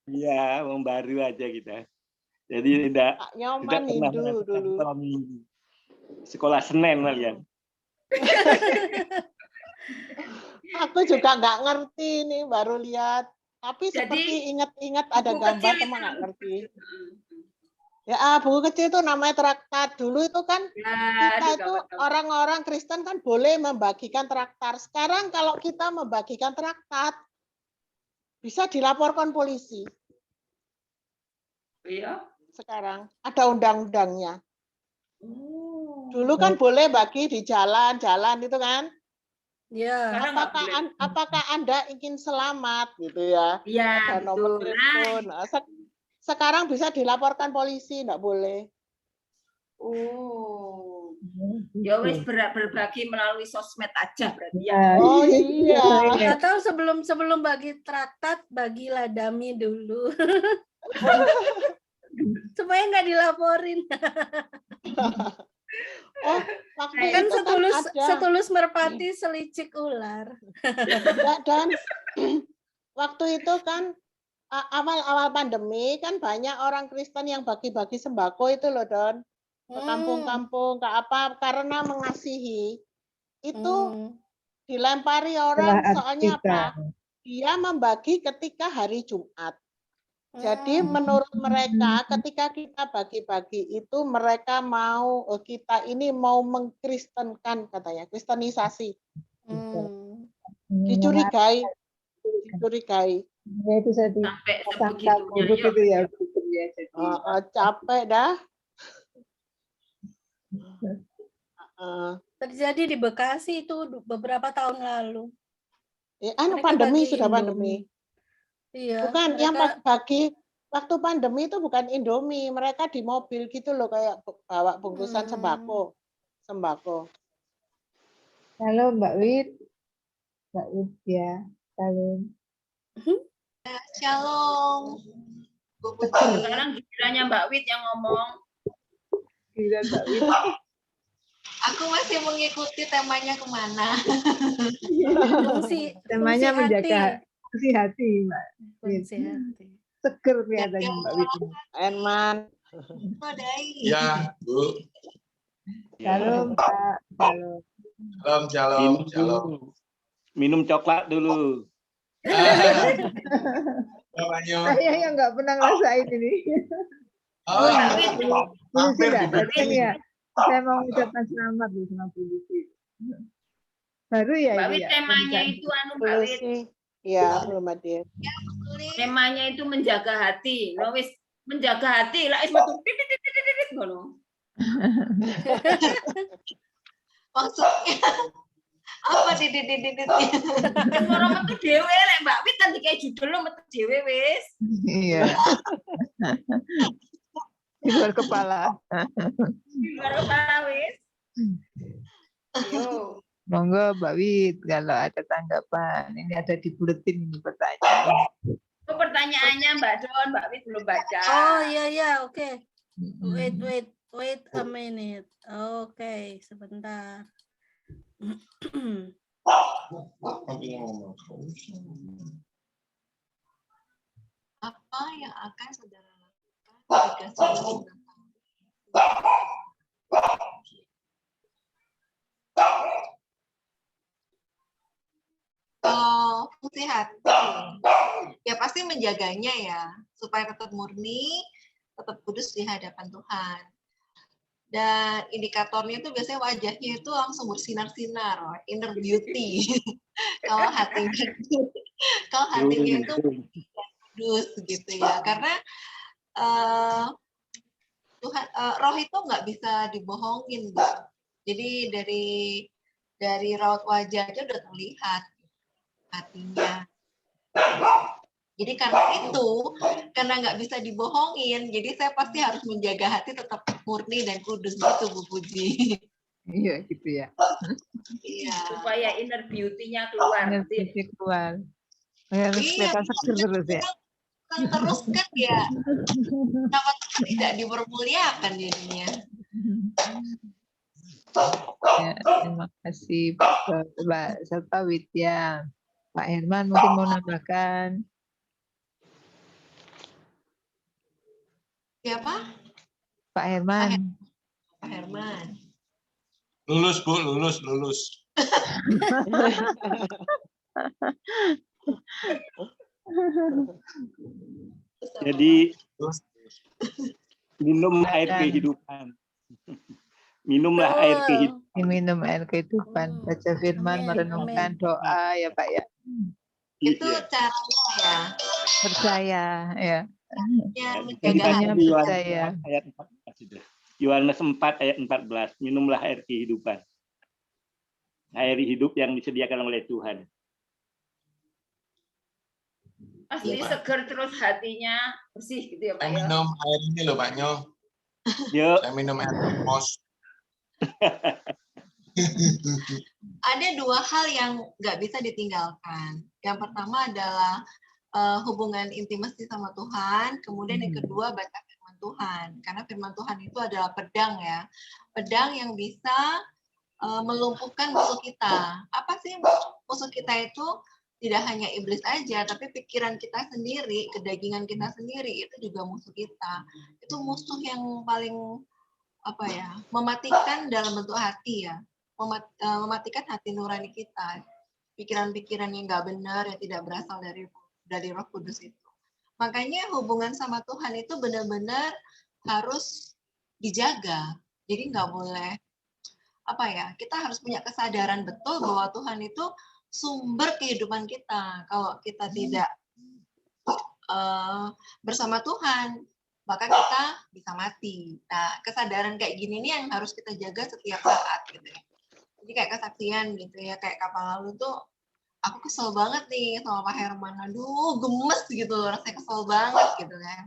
Iya, yang baru aja kita. Jadi tidak pernah Hindu dulu. Sekolah minggu. Sekolah Senin kalian. Aku juga nggak ngerti nih, baru lihat. Tapi seperti ingat-ingat ada gambar, emang nggak ngerti. Ya, buku kecil itu namanya traktat. Dulu itu kan kita itu orang-orang Kristen kan boleh membagikan traktat. Sekarang kalau kita membagikan traktat, bisa dilaporkan polisi. Iya. Sekarang ada undang-undangnya. Dulu kan boleh bagi di jalan-jalan itu kan. Ya. Apakah Anda ingin selamat gitu ya? Iya. Ada nomor telepon. Sekarang bisa dilaporkan polisi, enggak boleh. Oh. Ya wis berbagi melalui sosmed aja berarti ya. Oh iya. Atau sebelum bagi traktat, bagilah dami dulu. Supaya nggak dilaporin. Oh, waktu kan itu setulus merpati selicik ular. Dan waktu itu kan awal-awal pandemi kan banyak orang Kristen yang bagi-bagi sembako itu loh Don, ke kampung-kampung ke apa karena mengasihi itu dilempari orang soalnya apa? Dia membagi ketika hari Jumat. Jadi menurut mereka ketika kita bagi-bagi itu mereka mau kita ini mau mengkristenkan katanya, kristenisasi. Dicurigai. Ya, itu sampai sebegitunya ya. Capek dah. Terjadi di Bekasi itu beberapa tahun lalu. Ya, pandemi sudah pandemi. Iya. Bukan yang bagi waktu pandemi itu bukan Indomie, mereka di mobil gitu loh kayak bawa bungkusan sembako. Halo Mbak Wit ya. Salam. Shalom. Sekarang gilirannya Mbak Wit yang ngomong. Giliran Mbak Wit. Aku masih mengikuti temanya kemana. Temanya menjaga fungsi hati, Mbak. Fungsi hati. Seger kelihatannya Mbak Wit. Enman. Dai. Ya, Bu. Shalom, Pak. Shalom. Shalom, shalom, Minum shalom. dulu. Minum coklat dulu. Pak Nyo. Saya yang nggak pernah ngerasain ini. Oh, Polisi hampir nggak datang dibeli. ya? Saya mau ucapkan selamat nih sama polisi. Baru ya Mbak ini Wit, ya? temanya itu Mbak Belum Wit. sih. Ya, belum hadir. Temanya itu menjaga hati. Loh wis menjaga hati lah wis metu titit ngono. Maksudnya apa didit-didit? Wis moro metu dhewe lek Mbak Wit kan dikai judul lo metu dhewe wis. Iya. Di luar kepala. Di luar kepala wis. Yo. Monggo Mbak Wit, kalau ada tanggapan. Ini ada di buletin ini pertanyaan. Oh, pertanyaannya Mbak Don, Mbak Wit belum baca. Oh iya, oke. Wait a minute. Oke, sebentar. Apa yang akan saudara lakukan jika saudara mengetahui? Kalau fungsi hati, ya pasti menjaganya ya, supaya tetap murni, tetap kudus di hadapan Tuhan. Dan indikatornya itu biasanya wajahnya itu langsung bersinar-sinar, inner beauty. Kalau hatinya itu kudus gitu ya, karena Tuhan, roh itu nggak bisa dibohongin gitu. Jadi dari raut wajah aja udah terlihat hatinya. Jadi karena nggak bisa dibohongin, jadi saya pasti harus menjaga hati tetap murni dan kudus gitu, Bu Puji. Iya gitu ya. Iya. Supaya inner beauty-nya keluar. Energi keluar. Harus kelihatan seger terus ya. Terus kan ya, sama Tuhan tidak dipermuliakan jadinya. Ya, terima kasih Mbak Serta Widya. Pak Herman mungkin mau nambahkan. Siapa? Pak Herman. Pak Herman. Lulus, Bu, lulus. Jadi minum air kehidupan. Minumlah air kehidupan. Minum air kehidupan, baca firman, merenungkan doa ya Pak ya. Itu caranya ya. Percaya ya. Menjaga hati. Percaya. Ayat 14 itu. Yohanes 4 ayat 14. Minumlah air kehidupan. Air hidup yang disediakan oleh Tuhan. Asli seger terus hatinya bersih gitu ya Pak Saya ya. minum air ini loh, Pak Nyo. Yuk. Saya minum air termos. Ada dua hal yang nggak bisa ditinggalkan. Yang pertama adalah hubungan intimasi sama Tuhan, kemudian yang kedua baca firman Tuhan. Karena firman Tuhan itu adalah pedang ya. Pedang yang bisa melumpuhkan musuh kita. Apa sih musuh kita itu? Tidak hanya iblis aja, tapi pikiran kita sendiri, kedagingan kita sendiri, itu juga musuh kita. Itu musuh yang paling mematikan dalam bentuk hati ya. Mematikan hati nurani kita. Pikiran-pikiran yang nggak benar, yang tidak berasal dari Roh Kudus itu. Makanya hubungan sama Tuhan itu benar-benar harus dijaga. Jadi nggak boleh kita harus punya kesadaran betul bahwa Tuhan itu sumber kehidupan kita. Kalau kita tidak bersama Tuhan, maka kita bisa mati. Nah, kesadaran kayak gini nih yang harus kita jaga setiap saat gitu ya. Jadi kayak kesaksian gitu ya, kayak kapal lalu tuh aku kesel banget nih sama Pak Herman. Aduh, gemes gitu loh, rasanya kesel banget gitu kan.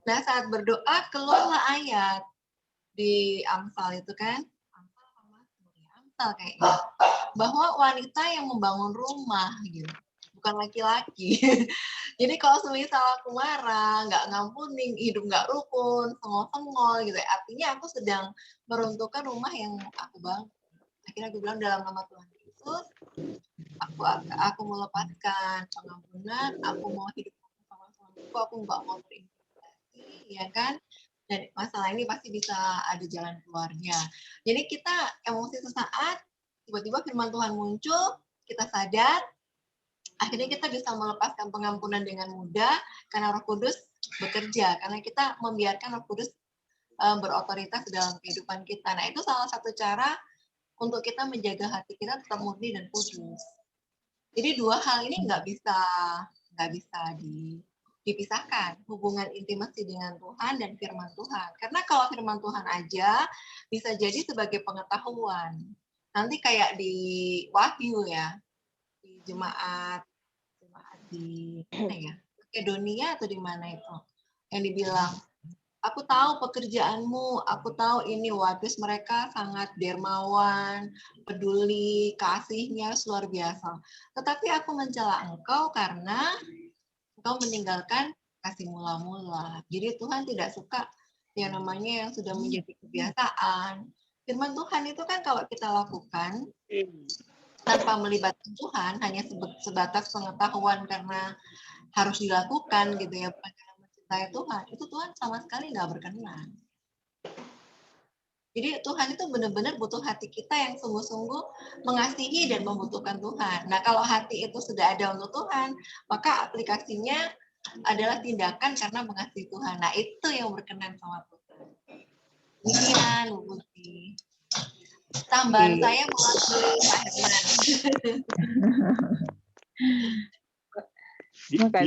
Nah, saat berdoa keluarlah ayat di Amsal itu kan. Amsal kayaknya. Bahwa wanita yang membangun rumah gitu, bukan laki-laki. Jadi kalau semisal aku marah, nggak ngampunin, hidup nggak rukun, sengol-sengol gitu, artinya aku sedang meruntuhkan rumah yang aku bangun. Akhirnya aku bilang dalam nama Tuhan Yesus, aku mau lepaskan pengampunan, aku mau hidup sama suamiku, aku nggak mau berinvestasi, ya kan? dan masalah ini pasti bisa ada jalan keluarnya. Jadi kita emosi sesaat, tiba-tiba firman Tuhan muncul, kita sadar, akhirnya kita bisa melepaskan pengampunan dengan mudah karena Roh Kudus bekerja, karena kita membiarkan Roh Kudus berotoritas dalam kehidupan kita. Nah, itu salah satu cara untuk kita menjaga hati kita tetap murni dan kudus. Jadi dua hal ini nggak bisa dipisahkan, hubungan intimasi dengan Tuhan dan firman Tuhan. Karena kalau firman Tuhan aja bisa jadi sebagai pengetahuan. Nanti kayak di Wahyu ya, di jemaat di mana ya? Makedonia atau di mana itu? Yang dibilang, aku tahu pekerjaanmu, aku tahu ini, terus mereka sangat dermawan, peduli, kasihnya luar biasa. Tetapi aku mencela engkau karena engkau meninggalkan kasih mula-mula. Jadi Tuhan tidak suka yang namanya yang sudah menjadi kebiasaan. Firman Tuhan itu kan kalau kita lakukan tanpa melibatkan Tuhan, hanya sebatas pengetahuan karena harus dilakukan gitu ya, bukan karena mencintai Tuhan, itu Tuhan sama sekali nggak berkenan. Jadi Tuhan itu benar-benar butuh hati kita yang sungguh-sungguh mengasihi dan membutuhkan Tuhan. Nah, kalau hati itu sudah ada untuk Tuhan, maka aplikasinya adalah tindakan karena mengasihi Tuhan. Nah, itu yang berkenan sama Tuhan. Demikian, Bu Putri. Tambahan saya mewakili Pak Herman.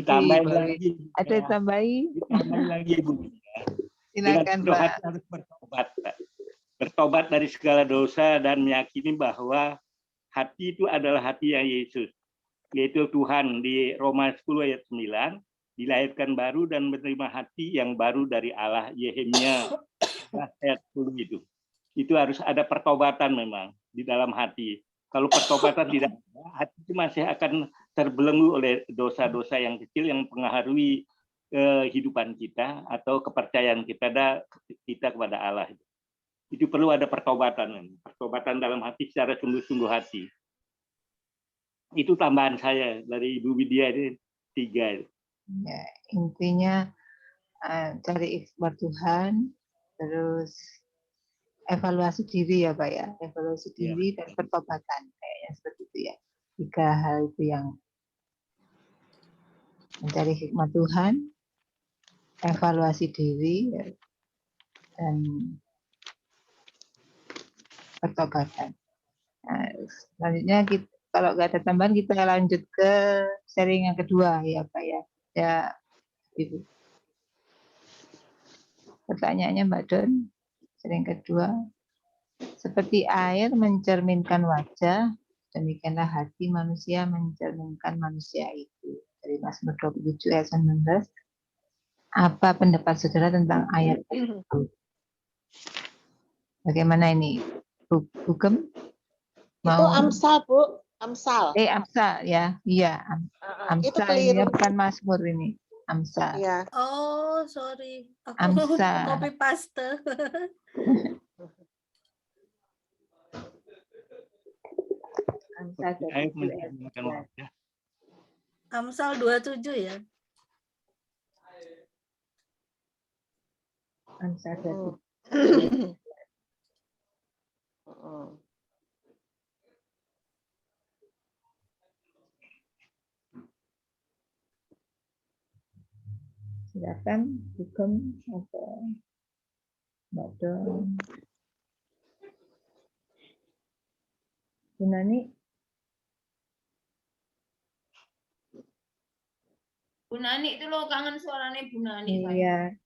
Ditambahin lagi. Ada tambahin? Ditambahin lagi, Bu. Silakan, Dengan Pak. harus bertobat. Bertobat dari segala dosa dan meyakini bahwa hati itu adalah hati yang Yesus, yaitu Tuhan. Di Roma 10 ayat 9, dilahirkan baru dan menerima hati yang baru dari Allah. Yehemia ayat 10 itu. Itu harus ada pertobatan memang di dalam hati. Kalau pertobatan tidak ada, hati itu masih akan terbelenggu oleh dosa-dosa yang kecil yang mempengaruhi kehidupan kita atau kepercayaan kita kepada Allah. Itu perlu ada pertobatan dalam hati secara sungguh-sungguh hati. Itu tambahan saya dari Ibu Widya ini 3. Ya, intinya cari ikhbar Tuhan, terus evaluasi diri ya Pak ya, evaluasi diri dan pertobatan kayaknya seperti itu ya. 3 hal itu yang mencari hikmat Tuhan, evaluasi diri, dan pertobatan. Nah, selanjutnya kita, kalau nggak ada tambahan kita lanjut ke sharing yang kedua ya Pak ya. Ya Ibu. Pertanyaannya Mbak Don, sharing kedua. Seperti air mencerminkan wajah, demikianlah hati manusia mencerminkan manusia itu. Dari Mazmur 27 ayat 19. Apa pendapat saudara tentang ayat itu? Bagaimana ini? Hukum? Itu Amsal, Bu. Amsal. Amsal ya. Iya, Amsal ini bukan Mazmur ini. Amsal. Iya. Oh, sorry. Aku Amsal. copy paste. Amsal 27 ya. Amsal 27. Silakan hukum atau Mbak Don. Bu Nani. Bu Nani itu loh, kangen suaranya Bu Nani. Iya.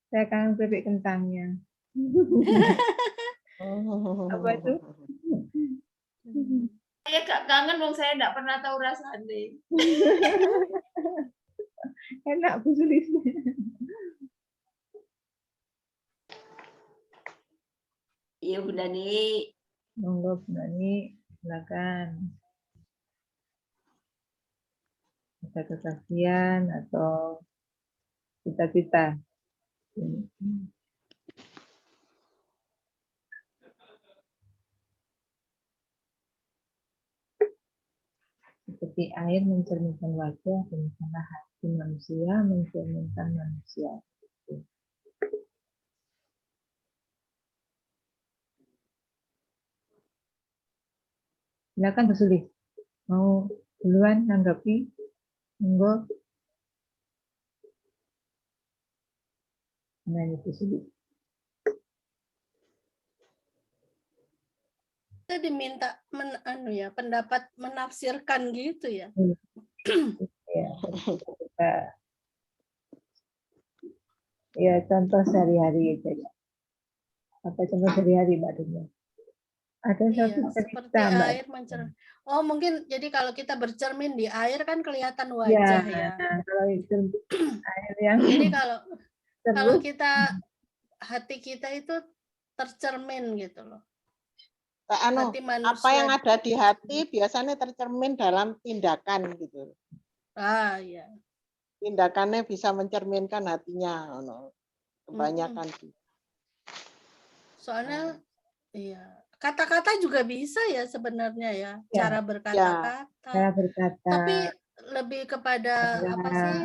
Saya kangen bebek kentangnya. Apa itu? Saya gak kangen dong, saya enggak pernah tahu rasanya. Enak Bu Sulis. Iya Bu Nani. Monggo Bu Nani, silakan. Ada kesaksian atau cita-cita. Seperti air mencerminkan wajah, demikianlah hati manusia mencerminkan manusia. Silakan Bu Suli. Mau duluan nanggapi? Monggo. Nah, Bu Suli. Kita diminta pendapat menafsirkan gitu ya. Ya, ya contoh sehari-hari aja ya. Apa contoh sehari-hari Mbak Dunia? Ada Iya, satu seperti cerita Mbak. air mencermin. Oh, mungkin jadi kalau kita bercermin di air kan kelihatan Ya, wajah ya. kalau itu air yang Jadi kalau terus kita hati kita itu tercermin gitu loh. Anu, Hati apa yang manusia. ada di hati biasanya tercermin dalam tindakan gitu. Ah, iya. Tindakannya bisa mencerminkan hatinya, kebanyakan. Soalnya iya, kata-kata juga bisa ya sebenarnya ya, Ya, cara berkata-kata. cara berkata. Tapi lebih kepada apa sih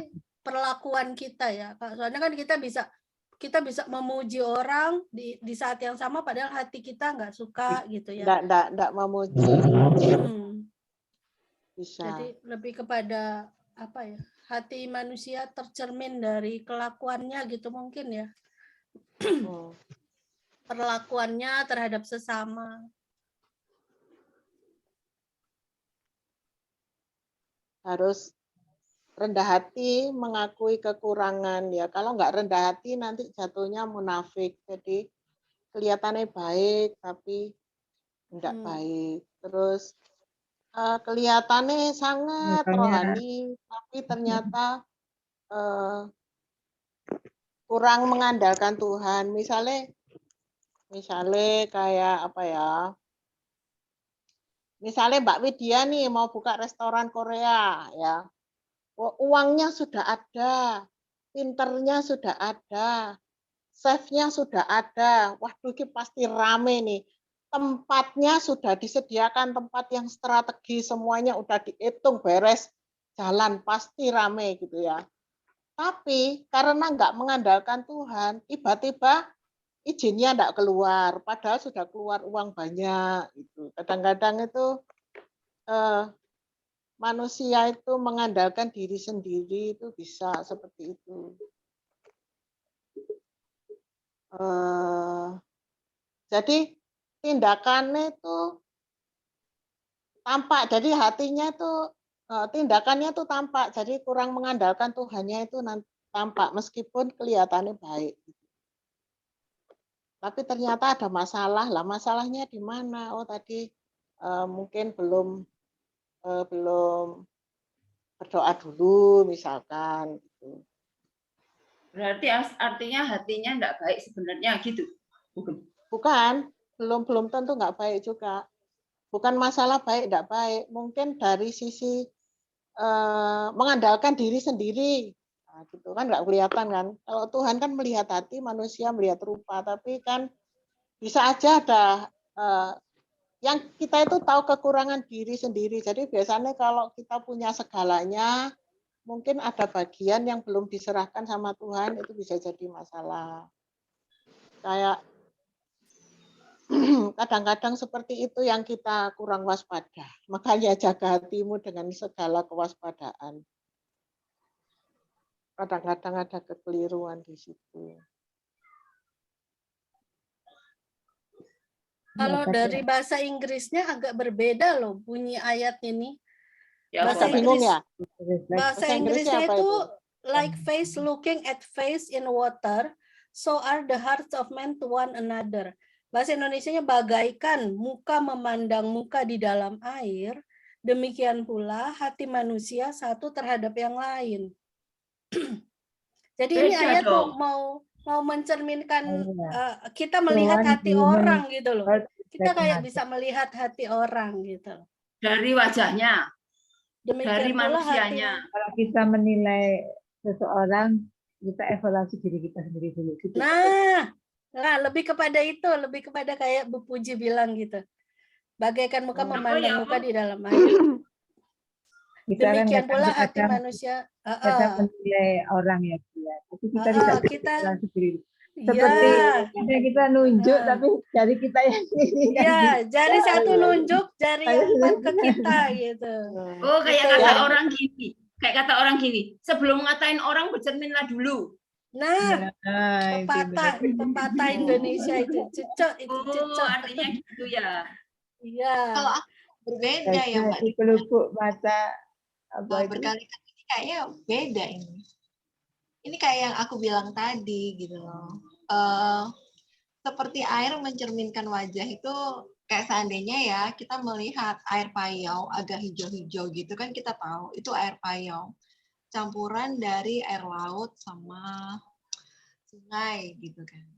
perlakuan kita ya. Soalnya kan kita bisa memuji orang di saat yang sama padahal hati kita nggak suka gitu ya. Nggak memuji. Bisa. Jadi lebih kepada apa ya? Hati manusia tercermin dari kelakuannya gitu mungkin ya. Perlakuannya terhadap sesama. Harus rendah hati, mengakui kekurangan ya. Kalau nggak rendah hati nanti jatuhnya munafik. Jadi kelihatannya baik tapi enggak baik. Terus kelihatannya sangat rohani tapi ternyata kurang mengandalkan Tuhan. Misalnya kayak apa ya? Misalnya Mbak Widya nih mau buka restoran Korea ya. Uangnya sudah ada, pinternya sudah ada, chefnya sudah ada. Waduh, ini pasti rame nih. Tempatnya sudah disediakan, tempat yang strategi, semuanya udah dihitung beres, jalan pasti rame gitu ya. Tapi karena nggak mengandalkan Tuhan, tiba-tiba izinnya nggak keluar, padahal sudah keluar uang banyak. Gitu. Kadang-kadang itu manusia itu mengandalkan diri sendiri itu bisa seperti itu. Jadi tindakannya itu tampak, jadi hatinya itu tindakannya itu tampak, jadi kurang mengandalkan Tuhannya itu tampak meskipun kelihatannya baik. Tapi ternyata ada masalah lah, masalahnya di mana? Oh tadi mungkin belum berdoa dulu misalkan. Gitu. Berarti artinya hatinya enggak baik sebenarnya gitu? Bukan, belum tentu nggak baik juga. Bukan masalah baik enggak baik, mungkin dari sisi mengandalkan diri sendiri. Nah, gitu kan nggak kelihatan kan. Kalau Tuhan kan melihat hati, manusia melihat rupa, tapi kan bisa aja ada yang kita itu tahu kekurangan diri sendiri. Jadi biasanya kalau kita punya segalanya, mungkin ada bagian yang belum diserahkan sama Tuhan, itu bisa jadi masalah. Kayak kadang-kadang seperti itu yang kita kurang waspada. Makanya jaga hatimu dengan segala kewaspadaan. Kadang-kadang ada kekeliruan di situ. Kalau dari bahasa Inggrisnya agak berbeda loh bunyi ayat ini. Ya, Bahasa bingung Inggris, ya? bahasa Inggrisnya itu like face looking at face in water, so are the hearts of men to one another. Bahasa Indonesianya bagaikan muka memandang muka di dalam air, demikian pula hati manusia satu terhadap yang lain. Jadi ini ayat mau mencerminkan kita melihat hati orang gitu loh. Kita kayak bisa melihat hati orang gitu. Dari wajahnya, demikian dari manusianya. Kalau kita menilai seseorang, kita evaluasi diri kita sendiri dulu. Gitu. Nah, lebih kepada itu, lebih kepada kayak Bu Puji bilang gitu. Bagaikan muka memandang muka di dalam air. Demikian pula hati manusia. Kita menilai orang ya, tapi kita tidak evaluasi diri. Seperti Iya. kadang kita nunjuk tapi jari kita yang ini kan. Iya, jari satu Iya. nunjuk, jari yang 4 ke kita gitu. Oh, kayak Gitu kata ya. orang gini. Kayak kata orang gini, sebelum ngatain orang bercerminlah dulu. Nah, Nah, itu pepatah benar. Indonesia itu cocok itu Oh, cocok. artinya gitu ya. Iya. Kalau aku berbeda ya Mbak Di Dina. pelupuk mata apa itu? Berkali-kali ini kayaknya beda ini. Ini kayak yang aku bilang tadi gitu loh. Seperti air mencerminkan wajah itu kayak seandainya ya kita melihat air payau agak hijau-hijau gitu kan kita tahu itu air payau. Campuran dari air laut sama sungai gitu kan.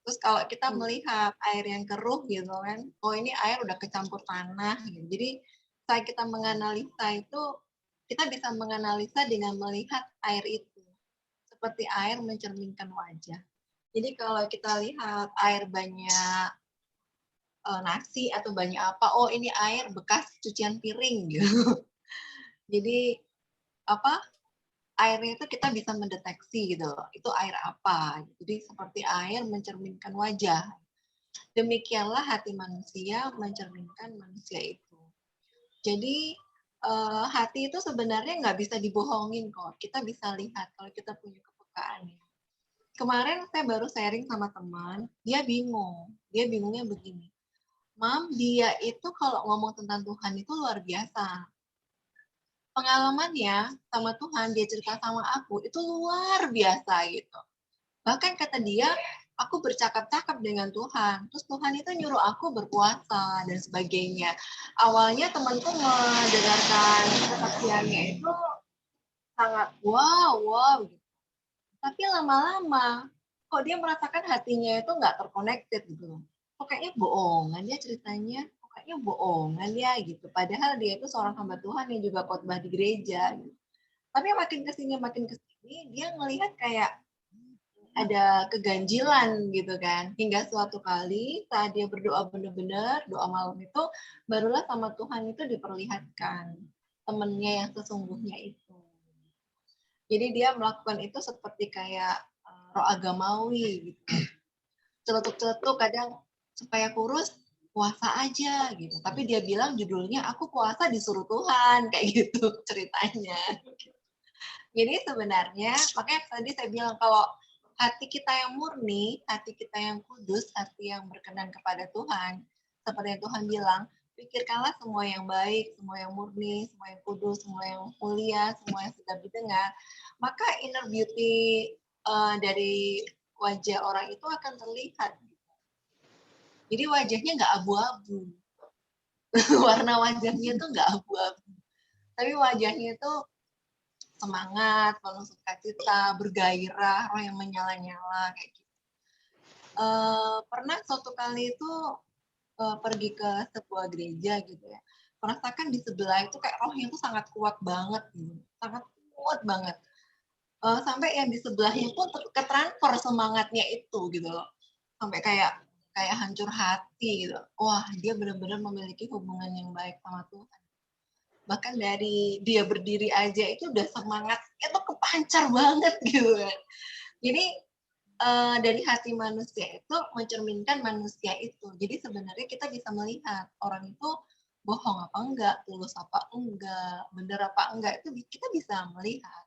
Terus kalau kita melihat air yang keruh gitu kan, oh ini air udah kecampur tanah gitu. Jadi saat kita menganalisa itu, kita bisa menganalisa dengan melihat air itu. Seperti air mencerminkan wajah. Jadi kalau kita lihat air banyak nasi atau banyak apa, oh ini air bekas cucian piring gitu. Jadi apa? Airnya itu kita bisa mendeteksi gitu loh. Itu air apa? Jadi seperti air mencerminkan wajah. Demikianlah hati manusia mencerminkan manusia itu. Jadi hati itu sebenarnya nggak bisa dibohongin kok. Kita bisa lihat kalau kita punya kepekaan. Kemarin saya baru sharing sama teman, dia bingung. Dia bingungnya begini. Mam, dia itu kalau ngomong tentang Tuhan itu luar biasa. Pengalamannya sama Tuhan, dia cerita sama aku, itu luar biasa gitu. Bahkan kata dia, aku bercakap-cakap dengan Tuhan. Terus Tuhan itu nyuruh aku berpuasa dan sebagainya. Awalnya temanku mendengarkan kesaksiannya itu sangat wow gitu. Tapi lama-lama kok dia merasakan hatinya itu nggak terconnected gitu. Kok kayaknya bohongan ya ceritanya. Kok kayaknya bohongan ya gitu. Padahal dia itu seorang hamba Tuhan yang juga khotbah di gereja. Gitu. Tapi makin kesini dia ngelihat kayak ada keganjilan gitu kan. Hingga suatu kali saat dia berdoa benar-benar, doa malam itu, barulah sama Tuhan itu diperlihatkan temennya yang sesungguhnya itu. Jadi dia melakukan itu seperti kayak roh agamawi gitu. Celetuk-celetuk kadang supaya kurus, puasa aja gitu. Tapi dia bilang judulnya aku puasa disuruh Tuhan, kayak gitu ceritanya. Jadi sebenarnya, makanya tadi saya bilang kalau hati kita yang murni, hati kita yang kudus, hati yang berkenan kepada Tuhan, seperti yang Tuhan bilang, pikirkanlah semua yang baik, semua yang murni, semua yang kudus, semua yang mulia, semua yang sedap didengar, maka inner beauty dari wajah orang itu akan terlihat. Jadi wajahnya nggak abu-abu. Warna wajahnya tuh nggak abu-abu. Tapi wajahnya itu semangat, penuh sukacita, bergairah, roh yang menyala-nyala kayak gitu. Pernah suatu kali itu pergi ke sebuah gereja gitu ya, merasakan di sebelah itu kayak rohnya itu sangat kuat banget gitu, sangat kuat banget. Sampai yang di sebelahnya pun ketransfer semangatnya itu gitu loh, sampai kayak hancur hati gitu. Wah, dia benar-benar memiliki hubungan yang baik sama Tuhan. Bahkan dari dia berdiri aja itu udah semangat itu kepancar banget gitu kan. Jadi dari hati manusia itu mencerminkan manusia itu. Jadi sebenarnya kita bisa melihat orang itu bohong apa enggak, tulus apa enggak, benar apa enggak, itu kita bisa melihat.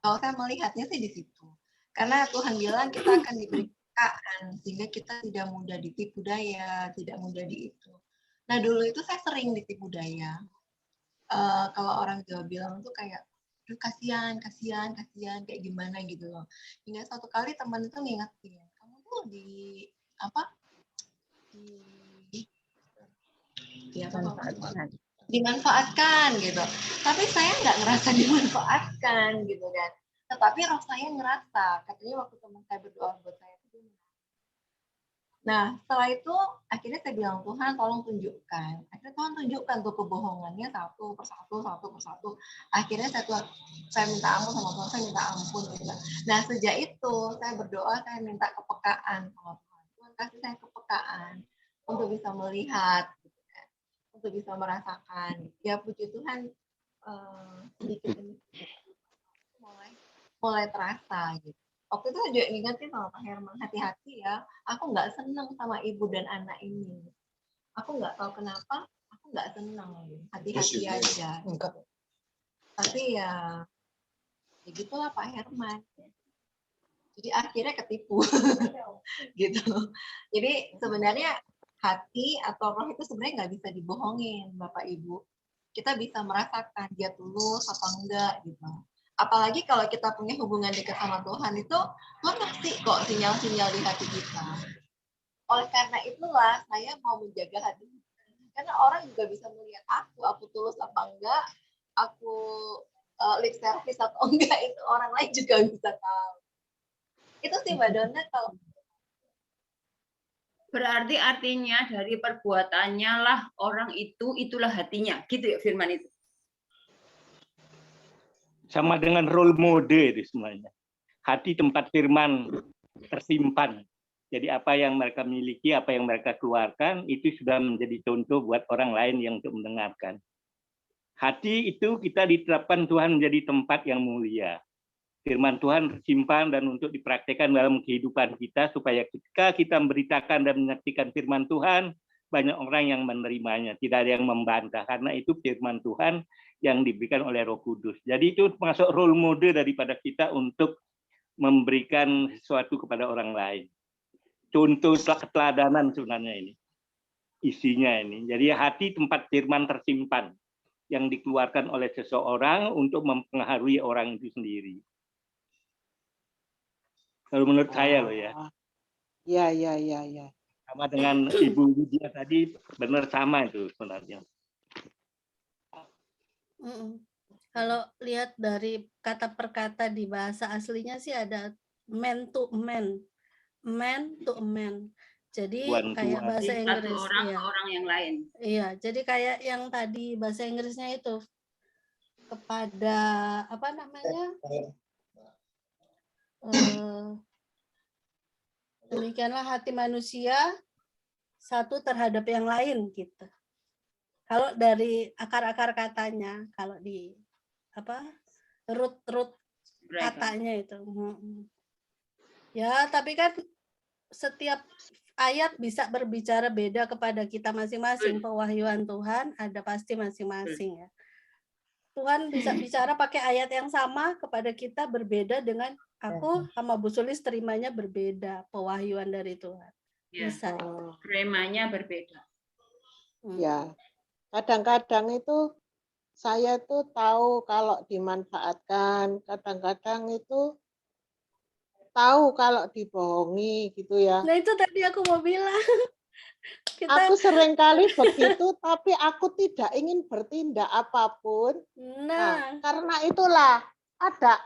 Kalau saya melihatnya sih di situ. Karena Tuhan bilang kita akan diberi kepekaan sehingga kita tidak mudah ditipu daya, tidak mudah di itu. Nah dulu itu saya sering ditipu daya. Kalau orang Jawa bilang tuh kayak, aduh kasihan kayak gimana gitu loh. Hingga suatu kali teman itu ngingetin, kamu tuh dimanfaatkan gitu. Tapi saya nggak ngerasa dimanfaatkan gitu kan. Tetapi roh saya ngerasa, katanya waktu teman saya berdoa buat saya itu. Nah, setelah itu akhirnya saya bilang, Tuhan tolong tunjukkan. Akhirnya Tuhan tunjukkan tuh kebohongannya satu persatu. Akhirnya saya minta ampun sama Tuhan, saya minta ampun. Gitu. Nah, sejak itu saya berdoa, saya minta kepekaan sama Tuhan. Tuhan kasih saya kepekaan untuk bisa melihat, gitu kan. Untuk bisa merasakan. Ya puji Tuhan, sedikit demi sedikit mulai terasa gitu. Waktu itu juga ngingetin sama Pak Herman, hati-hati ya, aku nggak senang sama ibu dan anak ini. Aku nggak tahu kenapa, aku nggak senang. Hati-hati aja. Tapi ya gitulah Pak Herman. Jadi akhirnya ketipu. Gitu. Jadi sebenarnya hati atau roh itu sebenarnya nggak bisa dibohongin, Bapak Ibu. Kita bisa merasakan dia tulus apa enggak gitu. Apalagi kalau kita punya hubungan dekat sama Tuhan itu, Tuhan ngasih kok sinyal-sinyal di hati kita. Oleh karena itulah saya mau menjaga hati. Karena orang juga bisa melihat aku tulus apa enggak, aku lip service atau enggak, itu orang lain juga bisa tahu. Itu sih Mbak Donna kalau. Berarti artinya dari perbuatannya lah orang itu, itulah hatinya. Gitu ya firman itu. Sama dengan role model itu semuanya. Hati tempat firman tersimpan. Jadi apa yang mereka miliki, apa yang mereka keluarkan, itu sudah menjadi contoh buat orang lain yang untuk mendengarkan. Hati itu kita diterapkan Tuhan menjadi tempat yang mulia. Firman Tuhan tersimpan dan untuk dipraktikkan dalam kehidupan kita, supaya ketika kita memberitakan dan menyaksikan firman Tuhan, banyak orang yang menerimanya, tidak ada yang membantah, karena itu firman Tuhan yang diberikan oleh Roh Kudus. Jadi itu termasuk role model daripada kita untuk memberikan sesuatu kepada orang lain. Contoh keteladanan sebenarnya ini. Isinya ini. Jadi hati tempat firman tersimpan yang dikeluarkan oleh seseorang untuk mempengaruhi orang itu sendiri. Kalau menurut saya loh ya. Ya. Sama dengan Ibu Lydia tadi, benar sama itu sebenarnya. Kalau lihat dari kata per kata di bahasa aslinya sih ada man to man, man to man. Jadi kayak bahasa Inggris. Satu orang ke orang yang lain. Iya, jadi kayak yang tadi bahasa Inggrisnya itu kepada apa namanya? Demikianlah hati manusia satu terhadap yang lain gitu. Kalau dari akar-akar katanya, kalau di apa root katanya itu, ya tapi kan setiap ayat bisa berbicara beda kepada kita masing-masing. Pewahyuan Tuhan ada pasti masing-masing ya. Tuhan bisa bicara pakai ayat yang sama kepada kita, berbeda dengan aku sama Bu Sulis terimanya berbeda, pewahyuan dari Tuhan. Bisa. Remanya berbeda. Ya. Kadang-kadang itu saya tuh tahu kalau dimanfaatkan, kadang-kadang itu tahu kalau dibohongi gitu ya. Nah itu tadi aku mau bilang. Aku seringkali begitu, tapi aku tidak ingin bertindak apapun. Nah, karena itulah ada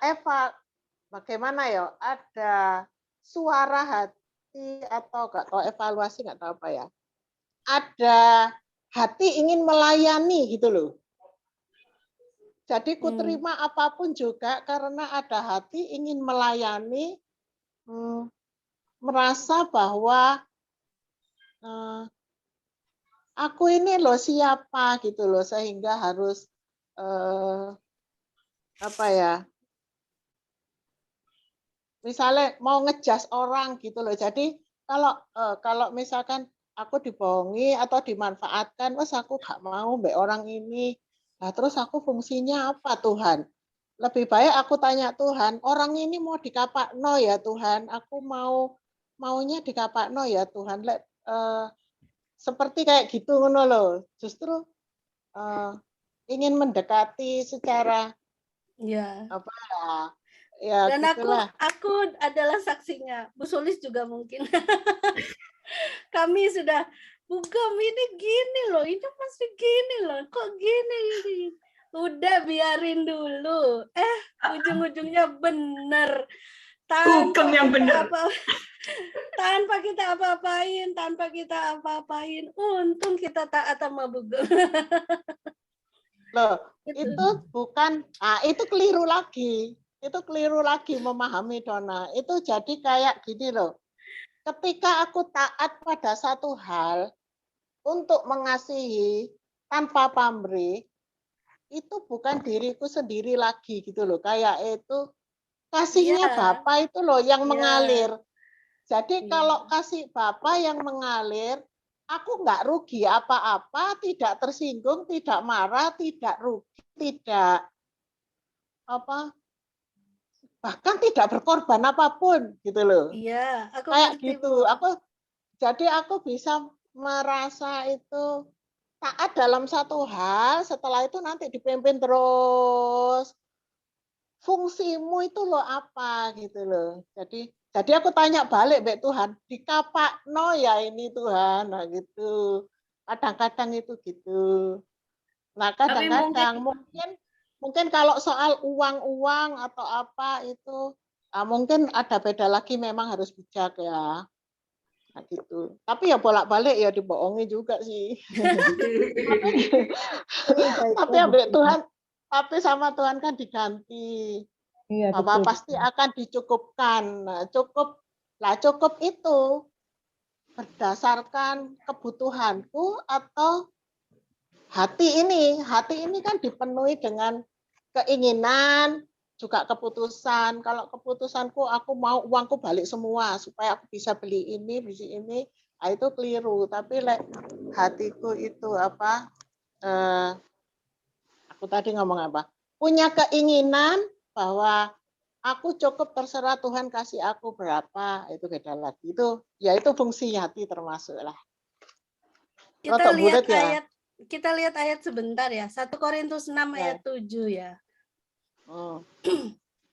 bagaimana ya? Ada suara hati atau nggak tahu evaluasi, nggak tahu apa ya. Ada hati ingin melayani gitu loh. Jadi ku terima apapun juga karena ada hati ingin melayani, merasa bahwa aku ini loh siapa gitu loh, sehingga harus apa ya, misalnya mau ngejas orang gitu loh. Jadi kalau misalkan aku dibohongi atau dimanfaatkan, wes aku gak mau mbak orang ini. Nah, terus aku fungsinya apa Tuhan? Lebih baik aku tanya Tuhan, orang ini mau dikapakno ya Tuhan, aku maunya dikapakno ya Tuhan. Seperti kayak gitu ngono loh. Justru ingin mendekati secara apa ya, dan gitulah. aku adalah saksinya. Bu Sulis juga mungkin. Kami sudah, Bugam ini gini loh, ini pasti gini loh, kok gini. Udah biarin dulu. Ujung-ujungnya bener. Hukum yang benar. Tanpa kita apa-apain, untung kita taat sama Bugam. Loh, itu bukan, itu keliru lagi. Itu keliru lagi memahami Donna. Itu jadi kayak gini loh. Ketika aku taat pada satu hal untuk mengasihi tanpa pamrih, itu bukan diriku sendiri lagi gitu loh. Kayak itu kasihnya Iya. Bapa itu loh yang Iya. mengalir. Jadi Iya. kalau kasih Bapa yang mengalir, aku nggak rugi apa-apa, tidak tersinggung, tidak marah, tidak rugi, tidak apa, bahkan tidak berkorban apapun gitu loh. Iya, aku Kayak ngerti, gitu. Bu. Jadi aku bisa merasa itu taat dalam satu hal, setelah itu nanti dipimpin terus. Fungsimu itu loh apa gitu loh. Jadi aku tanya balik Mbak Tuhan, dikapakno ya ini Tuhan, nah gitu. Kadang-kadang itu gitu. Nah Tapi kadang-kadang mungkin mungkin kalau soal uang-uang atau apa itu, mungkin ada beda lagi, memang harus bijak ya. Nah, gitu. Tapi ya bolak-balik ya dibohongi juga sih. Tapi Mbak Tuhan, tapi sama Tuhan kan diganti. Iya, Bahwa betul. pasti akan dicukupkan. Nah, cukup itu berdasarkan kebutuhanku atau hati ini kan dipenuhi dengan keinginan, juga keputusan. Kalau keputusanku aku mau uangku balik semua supaya aku bisa beli ini, itu keliru. Tapi hatiku itu apa? Aku tadi ngomong apa? Punya keinginan bahwa aku cukup, terserah Tuhan kasih aku berapa, itu beda lagi. Itu fungsi hati termasuk lah. Kita Rotok lihat bulat ya. ayat kita lihat ayat sebentar ya. 1 Korintus 6 ayat 7 ya.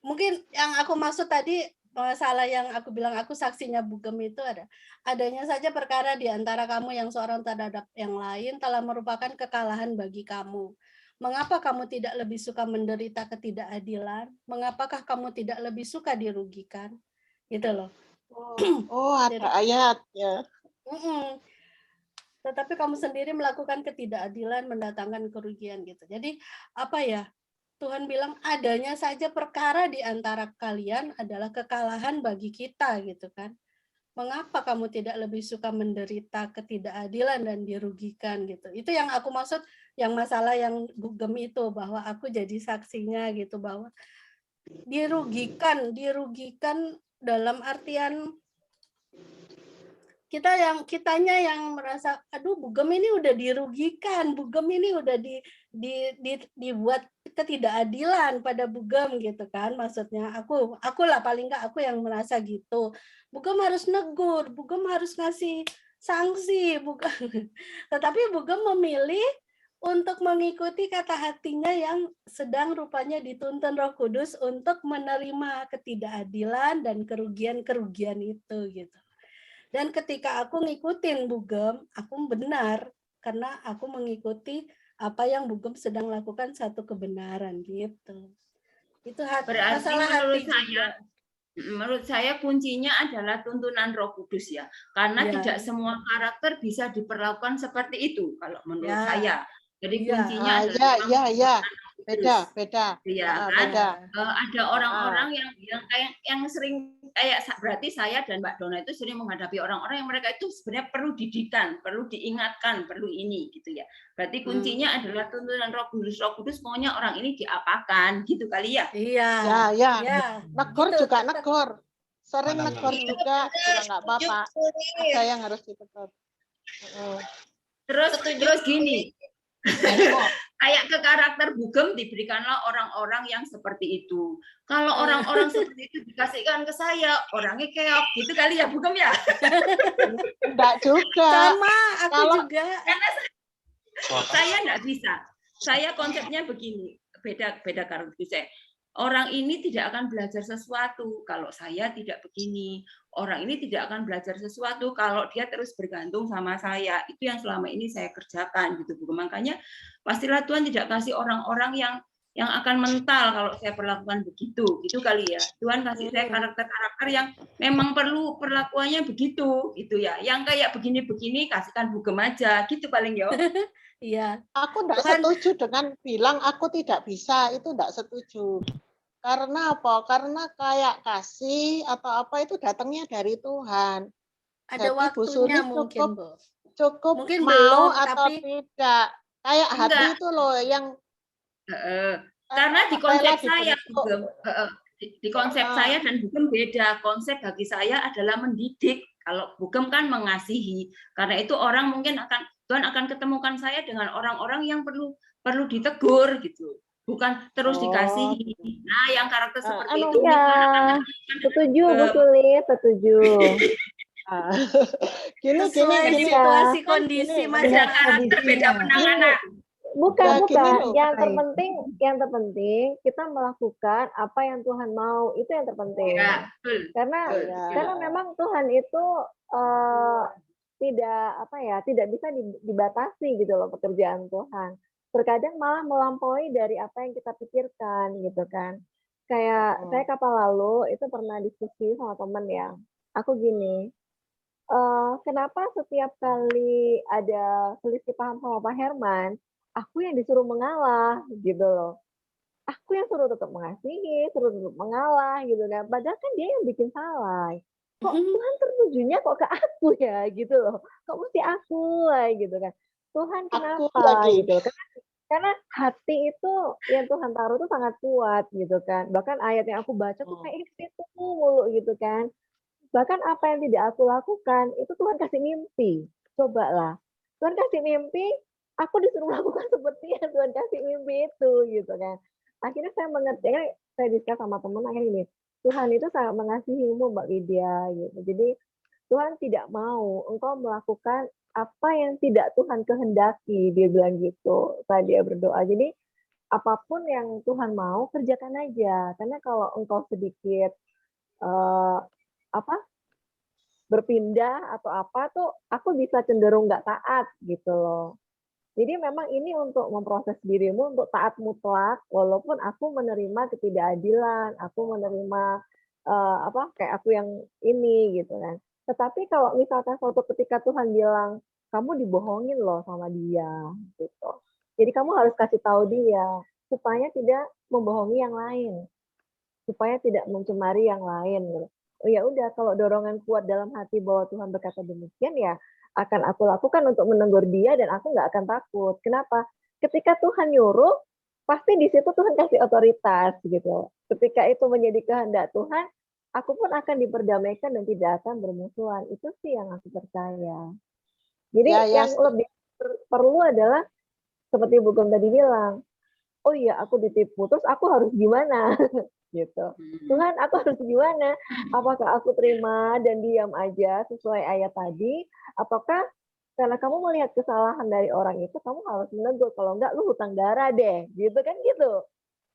Mungkin yang aku maksud tadi, masalah yang aku bilang aku saksinya bugem itu adanya saja perkara di antara kamu yang seorang terhadap yang lain telah merupakan kekalahan bagi kamu. Mengapa kamu tidak lebih suka menderita ketidakadilan? Mengapakah kamu tidak lebih suka dirugikan? Gitu loh. Oh, ada ayat ya. Tetapi kamu sendiri melakukan ketidakadilan, mendatangkan kerugian gitu. Jadi apa ya? Tuhan bilang adanya saja perkara di antara kalian adalah kekalahan bagi kita gitu kan. Mengapa kamu tidak lebih suka menderita ketidakadilan dan dirugikan gitu. Itu yang aku maksud, yang masalah yang bugem itu, bahwa aku jadi saksinya gitu, bahwa dirugikan dalam artian kitanya yang merasa, aduh bugem ini udah dirugikan, bugem ini udah dibuat ketidakadilan pada bugem gitu kan, maksudnya aku lah paling nggak aku yang merasa gitu. Bugem harus negur, bugem harus ngasih sanksi, bukan. Tetapi bugem memilih untuk mengikuti kata hatinya yang sedang rupanya dituntun Roh Kudus untuk menerima ketidakadilan dan kerugian-kerugian itu gitu. Dan ketika aku ngikutin bugem, aku benar karena aku mengikuti apa yang bugem sedang lakukan, satu kebenaran gitu. Itu berarti masalah hati juga. Menurut saya kuncinya adalah tuntunan Roh Kudus ya. Karena tidak semua karakter bisa diperlakukan seperti itu kalau menurut saya. Jadi kuncinya adalah beda. Ya kan? Ada orang-orang yang sering kayak berarti saya dan Mbak Dona itu sering menghadapi orang-orang yang mereka itu sebenarnya perlu didikan, perlu diingatkan, perlu ini gitu ya. Berarti kuncinya adalah tuntunan Roh Kudus. Roh Kudus maunya orang ini diapakan gitu kali ya. Iya. Negor gitu, juga negor. Sering negor juga nggak apa-apa. Ada yang harus ditegur. Terus gini. Kayak ke karakter bugem diberikanlah orang-orang yang seperti itu. Kalau orang-orang seperti itu dikasihkan ke saya, orangnya keok gitu kali ya bugem ya. Enggak juga. Sama, aku juga. Karena saya enggak bisa. Saya konsepnya begini, beda karakter saya. Orang ini tidak akan belajar sesuatu kalau saya tidak begini. Orang ini tidak akan belajar sesuatu kalau dia terus bergantung sama saya. Itu yang selama ini saya kerjakan gitu. Makanya pastilah Tuhan tidak kasih orang-orang yang akan mental kalau saya perlakukan begitu. Gitu kali ya. Tuhan kasih saya karakter-karakter yang memang perlu perlakuannya begitu gitu ya. Yang kayak begini-begini kasihkan bugem aja gitu paling ya. Iya. Aku enggak setuju dengan bilang aku tidak bisa, itu enggak setuju. Karena apa? Karena kayak kasih atau apa itu datangnya dari Tuhan. Ada jadi waktunya mungkin, cukup mungkin mau belum, atau tapi tidak. Kayak hati itu loh yang karena di konsep saya di konsep saya dan Bugem beda. Konsep bagi saya adalah mendidik. Kalau Bugem kan mengasihi. Karena itu orang mungkin Tuhan akan ketemukan saya dengan orang-orang yang perlu ditegur gitu. Bukan terus dikasihi. Nah, yang karakter seperti itu ya, setuju Bu Sulis, setuju. Gini, situasi kondisi beda karakter, beda penanganan. Bukan. Yang terpenting kita melakukan apa yang Tuhan mau, itu yang terpenting. Ya, Karena memang Tuhan itu tidak bisa dibatasi gitu loh pekerjaan Tuhan. Terkadang malah melampaui dari apa yang kita pikirkan gitu kan. Kayak saya kapal lalu itu pernah diskusi sama temen ya. Aku gini, kenapa setiap kali ada selisih paham sama Pak Herman, aku yang disuruh mengalah gitu loh. Aku yang suruh tetap mengasihi, suruh tetap mengalah gitu kan. Padahal kan dia yang bikin salah. Kok Tuhan tertujunya kok ke aku ya gitu loh. Kok mesti aku lah gitu kan. Tuhan kenapa gitu. Karena hati itu yang Tuhan taruh itu sangat kuat gitu kan. Bahkan ayat yang aku baca tuh kayak itu mulu gitu kan. Bahkan apa yang tidak aku lakukan itu Tuhan kasih mimpi. Cobalah. Tuhan kasih mimpi, aku disuruh lakukan seperti yang Tuhan kasih mimpi itu gitu kan. Akhirnya saya mengerti, saya diskus sama teman akhirnya gini, Tuhan itu sangat mengasihimu Mbak Widya gitu. Jadi Tuhan tidak mau engkau melakukan apa yang tidak Tuhan kehendaki, dia bilang gitu saat dia berdoa. Jadi apapun yang Tuhan mau kerjakan aja, karena kalau engkau sedikit berpindah atau apa tuh aku bisa cenderung nggak taat gitu loh. Jadi memang ini untuk memproses dirimu untuk taat mutlak, walaupun aku menerima ketidakadilan, aku menerima kayak aku yang ini gitu kan. Tetapi kalau misalkan suatu ketika Tuhan bilang kamu dibohongin loh sama dia gitu. Jadi kamu harus kasih tahu dia supaya tidak membohongi yang lain, supaya tidak mencemari yang lain. Gitu. Oh ya udah, kalau dorongan kuat dalam hati bahwa Tuhan berkata demikian ya akan aku lakukan untuk menegur dia dan aku nggak akan takut. Kenapa? Ketika Tuhan nyuruh, pasti di situ Tuhan kasih otoritas gitu. Ketika itu menjadi kehendak Tuhan, aku pun akan diperdamaikan dan tidak akan bermusuhan. Itu sih yang aku percaya. Jadi yang lebih perlu adalah seperti Bu Gem tadi bilang, oh iya aku ditipu, terus aku harus gimana? Gitu. Tuhan, aku harus gimana? Apakah aku terima dan diam aja sesuai ayat tadi? Ataukah karena kamu melihat kesalahan dari orang itu, kamu harus menegur. Kalau enggak, lu hutang darah deh. Gitu kan gitu.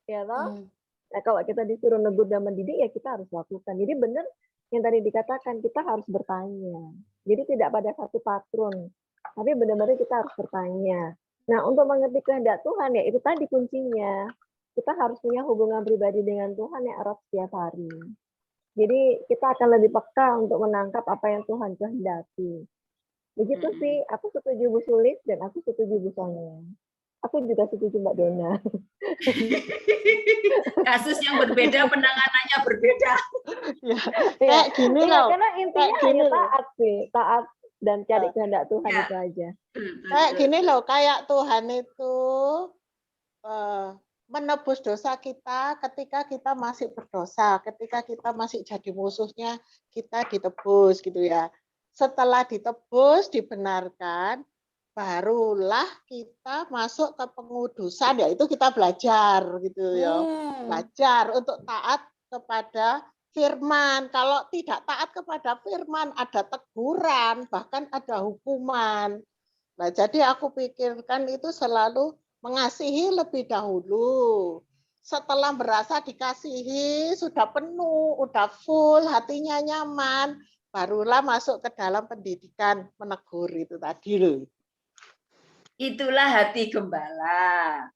Ya toh? Nah, kalau kita disuruh negur dan mendidik, ya kita harus lakukan. Jadi benar yang tadi dikatakan, kita harus bertanya. Jadi tidak pada satu patron. Tapi benar-benar kita harus bertanya. Nah, untuk mengerti kehendak Tuhan, ya itu tadi kuncinya. Kita harus punya hubungan pribadi dengan Tuhan yang erat setiap hari. Jadi kita akan lebih peka untuk menangkap apa yang Tuhan kehendaki. Begitu sih, aku setuju Bu Sulis dan aku setuju Bu Sonia. Aku juga setuju Mbak Dona. Kasus yang berbeda, penanganannya berbeda. Kayak gini loh. Karena intinya hanya taat sih, taat dan cari kehendak Tuhan itu aja. Kayak gini loh, kayak Tuhan itu menebus dosa kita ketika kita masih berdosa, ketika kita masih jadi musuhnya, kita ditebus gitu ya. Setelah ditebus, dibenarkan, barulah kita masuk ke pengudusan, yaitu kita belajar gitu ya. Belajar untuk taat kepada firman. Kalau tidak taat kepada firman, ada teguran, bahkan ada hukuman. Nah, jadi aku pikirkan itu selalu mengasihi lebih dahulu. Setelah merasa dikasihi, sudah penuh, udah full, hatinya nyaman, barulah masuk ke dalam pendidikan menegur itu tadi loh. Itulah hati gembala.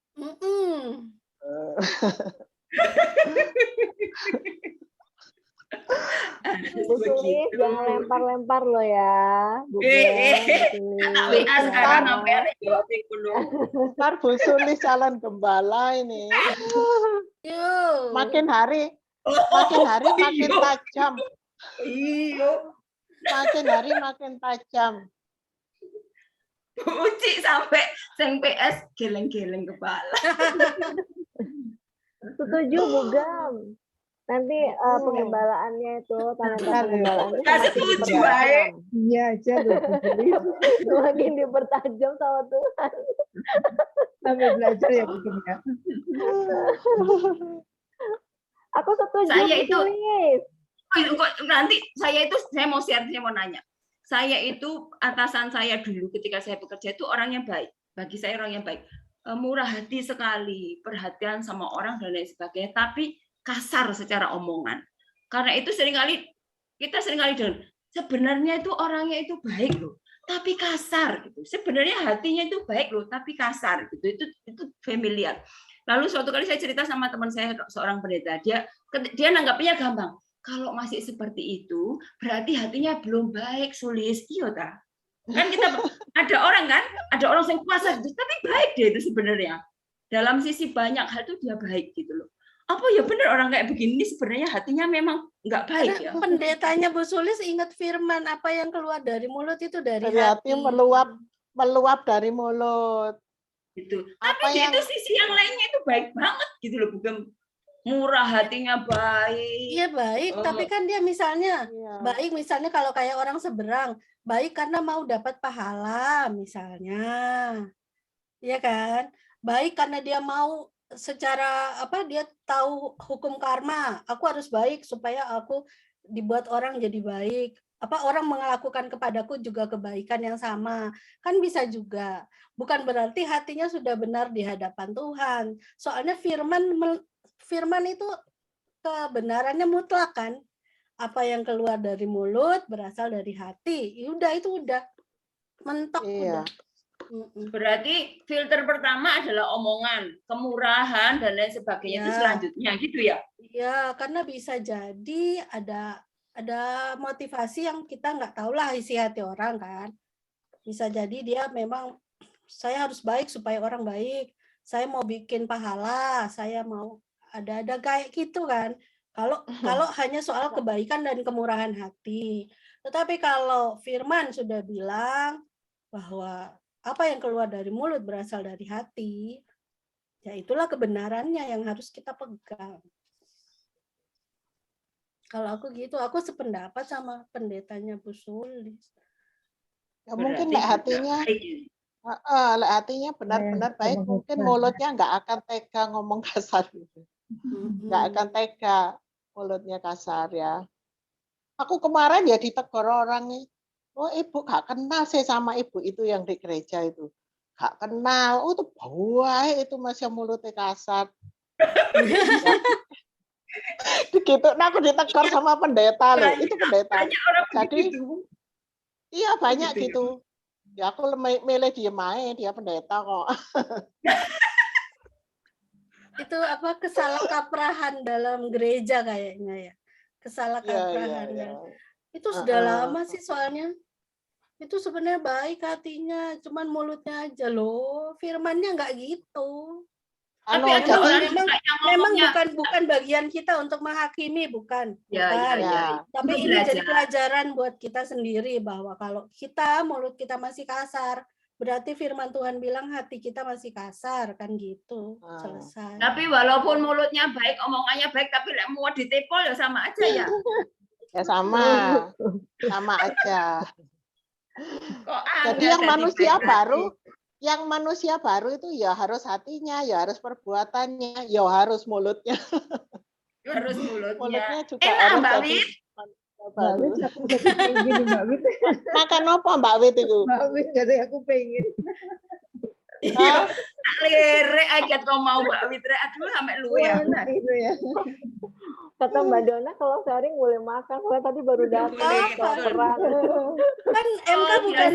Bu Sulis, jangan lempar-lempar lo ya. Bu WA sekarang sampai jawabin dulu. Ntar Bu Sulis calon gembala ini. Makin hari makin tajam. Makin hari makin tajam. Uci sampai sing PS geleng-geleng kepala. Setuju Bu Gem. Nanti penggembalaannya itu talenta Bentar, penggembalaannya Nggak semakin setuju, dipertajam. Iya aja loh, Bu Julia. Semakin dipertajam sama Tuhan. Sambil belajar ya, Bu Julia. Aku setuju, Saya Bu itu Sulis. nanti saya mau share, saya mau nanya. Saya itu atasan saya dulu ketika saya bekerja itu orang yang baik. Bagi saya orang yang baik. Murah hati sekali, perhatian sama orang dan lain sebagainya, tapi kasar secara omongan. Karena itu kita seringkali dengar, sebenarnya itu orangnya itu baik loh, tapi kasar gitu. Sebenarnya hatinya itu baik loh, tapi kasar gitu. Itu familiar. Lalu suatu kali saya cerita sama teman saya seorang pendeta, dia nanggapnya gampang. Kalau masih seperti itu, berarti hatinya belum baik, Sulis. Iya ta? Kan kita ada orang yang kuasa gitu, tapi baik dia itu sebenarnya. Dalam sisi banyak hal itu dia baik gitu loh. Apa ya benar orang kayak begini sebenarnya hatinya memang nggak baik ya. Pendetanya Bu Sulis ingat firman, apa yang keluar dari mulut itu dari hati hati. meluap dari mulut. Gitu. Tapi itu sisi yang lainnya itu baik banget gitu loh, bukan murah hatinya baik. Iya baik, tapi kan dia misalnya baik, misalnya kalau kayak orang seberang, baik karena mau dapat pahala misalnya. Iya kan? Baik karena dia mau secara dia tahu hukum karma. Aku harus baik supaya aku dibuat orang jadi baik. Orang melakukan kepadaku juga kebaikan yang sama. Kan bisa juga. Bukan berarti hatinya sudah benar di hadapan Tuhan. Soalnya firman itu kebenarannya mutlak kan. Apa yang keluar dari mulut berasal dari hati. Itu udah mentok udah. Berarti filter pertama adalah omongan, kemurahan dan lain sebagainya itu selanjutnya gitu ya? Iya, karena bisa jadi ada motivasi yang kita nggak tahu lah isi hati orang kan. Bisa jadi dia memang saya harus baik supaya orang baik. Saya mau bikin pahala, saya mau ada kayak gitu kan. Kalau hanya soal kebaikan dan kemurahan hati. Tetapi kalau firman sudah bilang bahwa apa yang keluar dari mulut berasal dari hati, ya itulah kebenarannya yang harus kita pegang. Kalau aku gitu, aku sependapat sama pendetanya Bu Sulis. Ya, mungkin hatinya benar-benar baik, mungkin mulutnya nggak akan tega ngomong kasar gitu. Nggak akan tega mulutnya kasar ya. Aku kemarin ya ditegur orang nih. Oh, ibu gak kenal saya sama ibu itu yang di gereja itu. Gak kenal. Oh, itu buai itu masih mulutnya kasar. Begitu, nah aku ditegur sama pendeta loh. Itu pendeta. Jadi, iya banyak gitu. Ya aku milih diem aja, dia pendeta kok. Itu kesalahkaprahan dalam gereja kayaknya ya. Kesalahkaprahan. Itu sudah lama sih soalnya. Itu sebenarnya baik hatinya, cuman mulutnya aja loh. Firmannya nggak gitu. Tapi memang bukan bagian kita untuk menghakimi, bukan. Tapi ini jadi pelajaran buat kita sendiri bahwa kalau mulut kita masih kasar, berarti firman Tuhan bilang hati kita masih kasar kan gitu. Selesai. Tapi walaupun mulutnya baik, omongannya baik, tapi mau ditepol ya sama aja ya. Ya sama aja. Jadi yang manusia baru itu ya harus hatinya, ya harus perbuatannya, ya harus mulutnya. Harus mulutnya juga harus Mbak Wit. Mbak Wit, aku pengen Mbak Wit. Makan apa Mbak Wit itu? Mbak Wit, jadi aku pengen. Lere aja kau mau Mbak Wit, aduh sampai lu ya. Enak itu ya. Kata Mbak Dona kalau sharing boleh makan, saya tadi baru datang. Kan MK bukan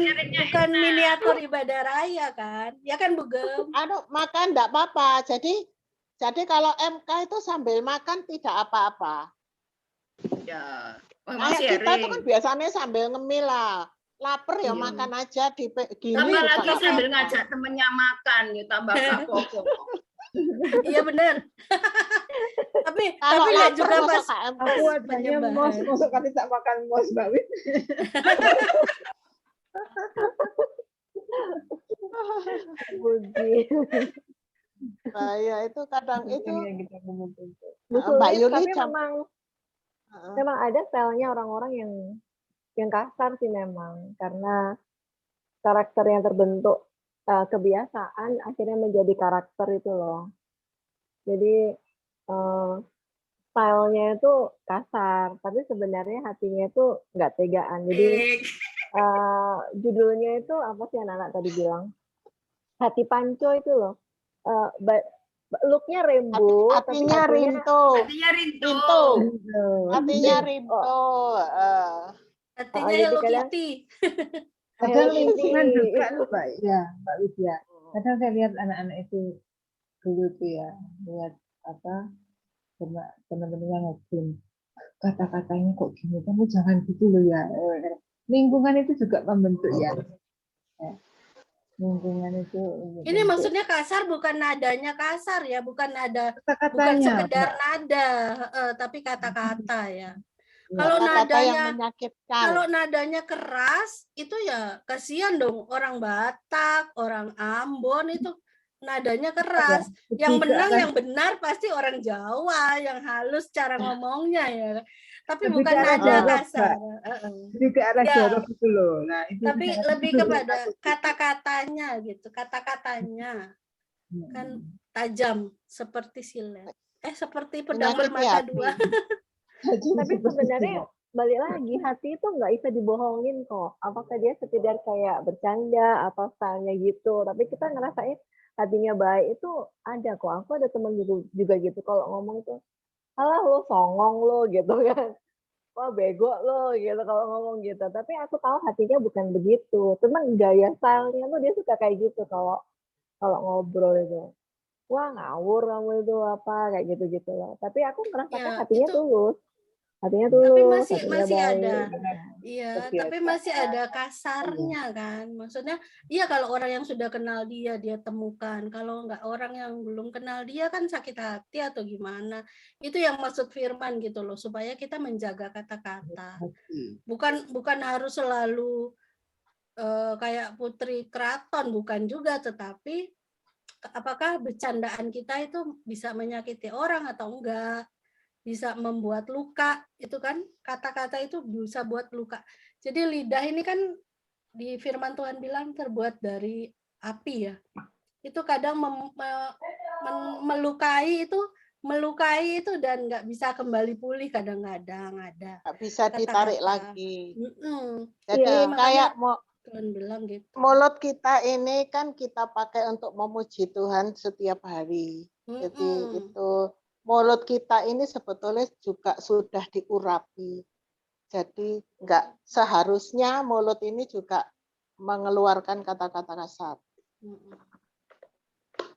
miniatur ibadah raya kan? Ya kan Bu Gem? Makan enggak apa-apa. Jadi kalau MK itu sambil makan tidak apa-apa. Ya. Kita itu kan biasanya sambil ngemil lah. Lapar ya makan aja di gini. Tambah lagi sambil ngajak temennya makan ya tambah kapok. Iya benar. tapi lihat juga pas aku adanya mos, masuk kali tak makan mos Mbak Wit. Budi. Nah, ya itu kadang itu Bu Mbak Sulis, Yuli tapi jam memang ada stylenya orang-orang yang kasar sih memang, karena karakter yang terbentuk kebiasaan akhirnya menjadi karakter itu loh. Jadi stylenya itu kasar, tapi sebenarnya hatinya itu nggak tegaan. Jadi judulnya itu apa sih anak-anak tadi bilang? Hati Panco itu loh. Looknya rainbow, hatinya tapi Rinto. Hatinya Rinto. Hatinya Rinto. Hatinya jadi Hello kadang Kitty. Kadang Hello lingkungan Kitty. juga loh Mbak, ya Mbak Widya. Kadang saya lihat anak-anak itu dulu tuh ya, lihat apa teman-temannya nge-game, kata-katanya kok gini, kamu jangan gitu loh ya. Lingkungan itu juga membentuk ya. Lingkungan itu Ini maksudnya kasar bukan nadanya kasar ya, bukan bukan kata-katanya, sekedar Mbak. nada, tapi kata-kata ya. Ya, Kalau kata-kata yang nadanya menyakitkan. kalau nadanya keras itu ya kasihan dong, orang Batak, orang Ambon itu nadanya keras. Yang menang yang benar pasti orang Jawa yang halus cara ngomongnya ya. Tapi lebih bukan ke arah nada jorok, kasar. lebih ke arah Ya. jorok itu loh. Nah, itu Tapi sangat lebih betul, kepada aku. kata-katanya gitu, kata-katanya kan tajam seperti silet. Seperti pedang Menyakiti bermata hati. dua. Tapi sebenarnya balik lagi, hati itu nggak bisa dibohongin kok. Apakah dia sekedar kayak bercanda atau stylenya gitu. Tapi kita ngerasain hatinya baik itu ada kok. Aku ada temen juga gitu. Kalau ngomong itu, alah lo songong lo gitu kan. Wah bego lo gitu kalau ngomong gitu. Tapi aku tahu hatinya bukan begitu. Cuman gaya stylenya tuh dia suka kayak gitu kalau ngobrol itu. Wah ngawur kamu itu apa kayak gitu-gitu loh. Tapi aku merasakan Ya, hatinya itu tulus. Hatinya tapi tulus, masih hatinya ada. baik. Iya, tapi masih ada kasarnya kan. Maksudnya, iya kalau orang yang sudah kenal dia temukan. Kalau nggak orang yang belum kenal dia kan sakit hati atau gimana. Itu yang maksud firman gitu loh, supaya kita menjaga kata-kata. Bukan harus selalu kayak putri keraton, bukan juga, tetapi apakah bercandaan kita itu bisa menyakiti orang atau enggak, bisa membuat luka, itu kan kata-kata itu bisa buat luka. Jadi lidah ini kan di firman Tuhan bilang terbuat dari api ya. Itu kadang melukai itu dan nggak bisa kembali pulih, kadang-kadang ada. Nggak bisa ditarik lagi. Jadi Ya, kayak Tuhan bilang gitu. mulut kita ini kan kita pakai untuk memuji Tuhan setiap hari. Jadi itu mulut kita ini sebetulnya juga sudah diurapi. Jadi enggak seharusnya mulut ini juga mengeluarkan kata-kata kasar.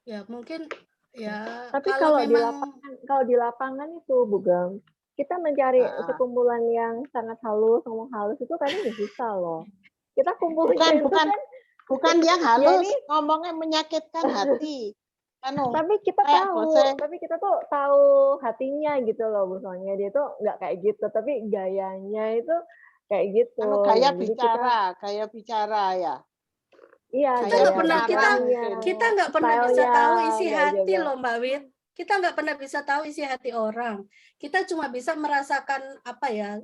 Ya mungkin ya. Tapi kalau di lapangan itu Bugam, kita mencari sekumpulan yang sangat halus, ngomong halus itu kadang susah loh. Kita kumpulnya bukan yang halus, ngomongnya menyakitkan hati. Tapi kita tuh tahu hatinya gitu loh, Bu Sonia. Dia tuh nggak kayak gitu, tapi gayanya itu kayak gitu. Gaya bicara ya. Iya, kita nggak pernah bisa tahu isi hati loh Mbak Wit. Kita nggak pernah bisa tahu isi hati orang. Kita cuma bisa merasakan apa ya,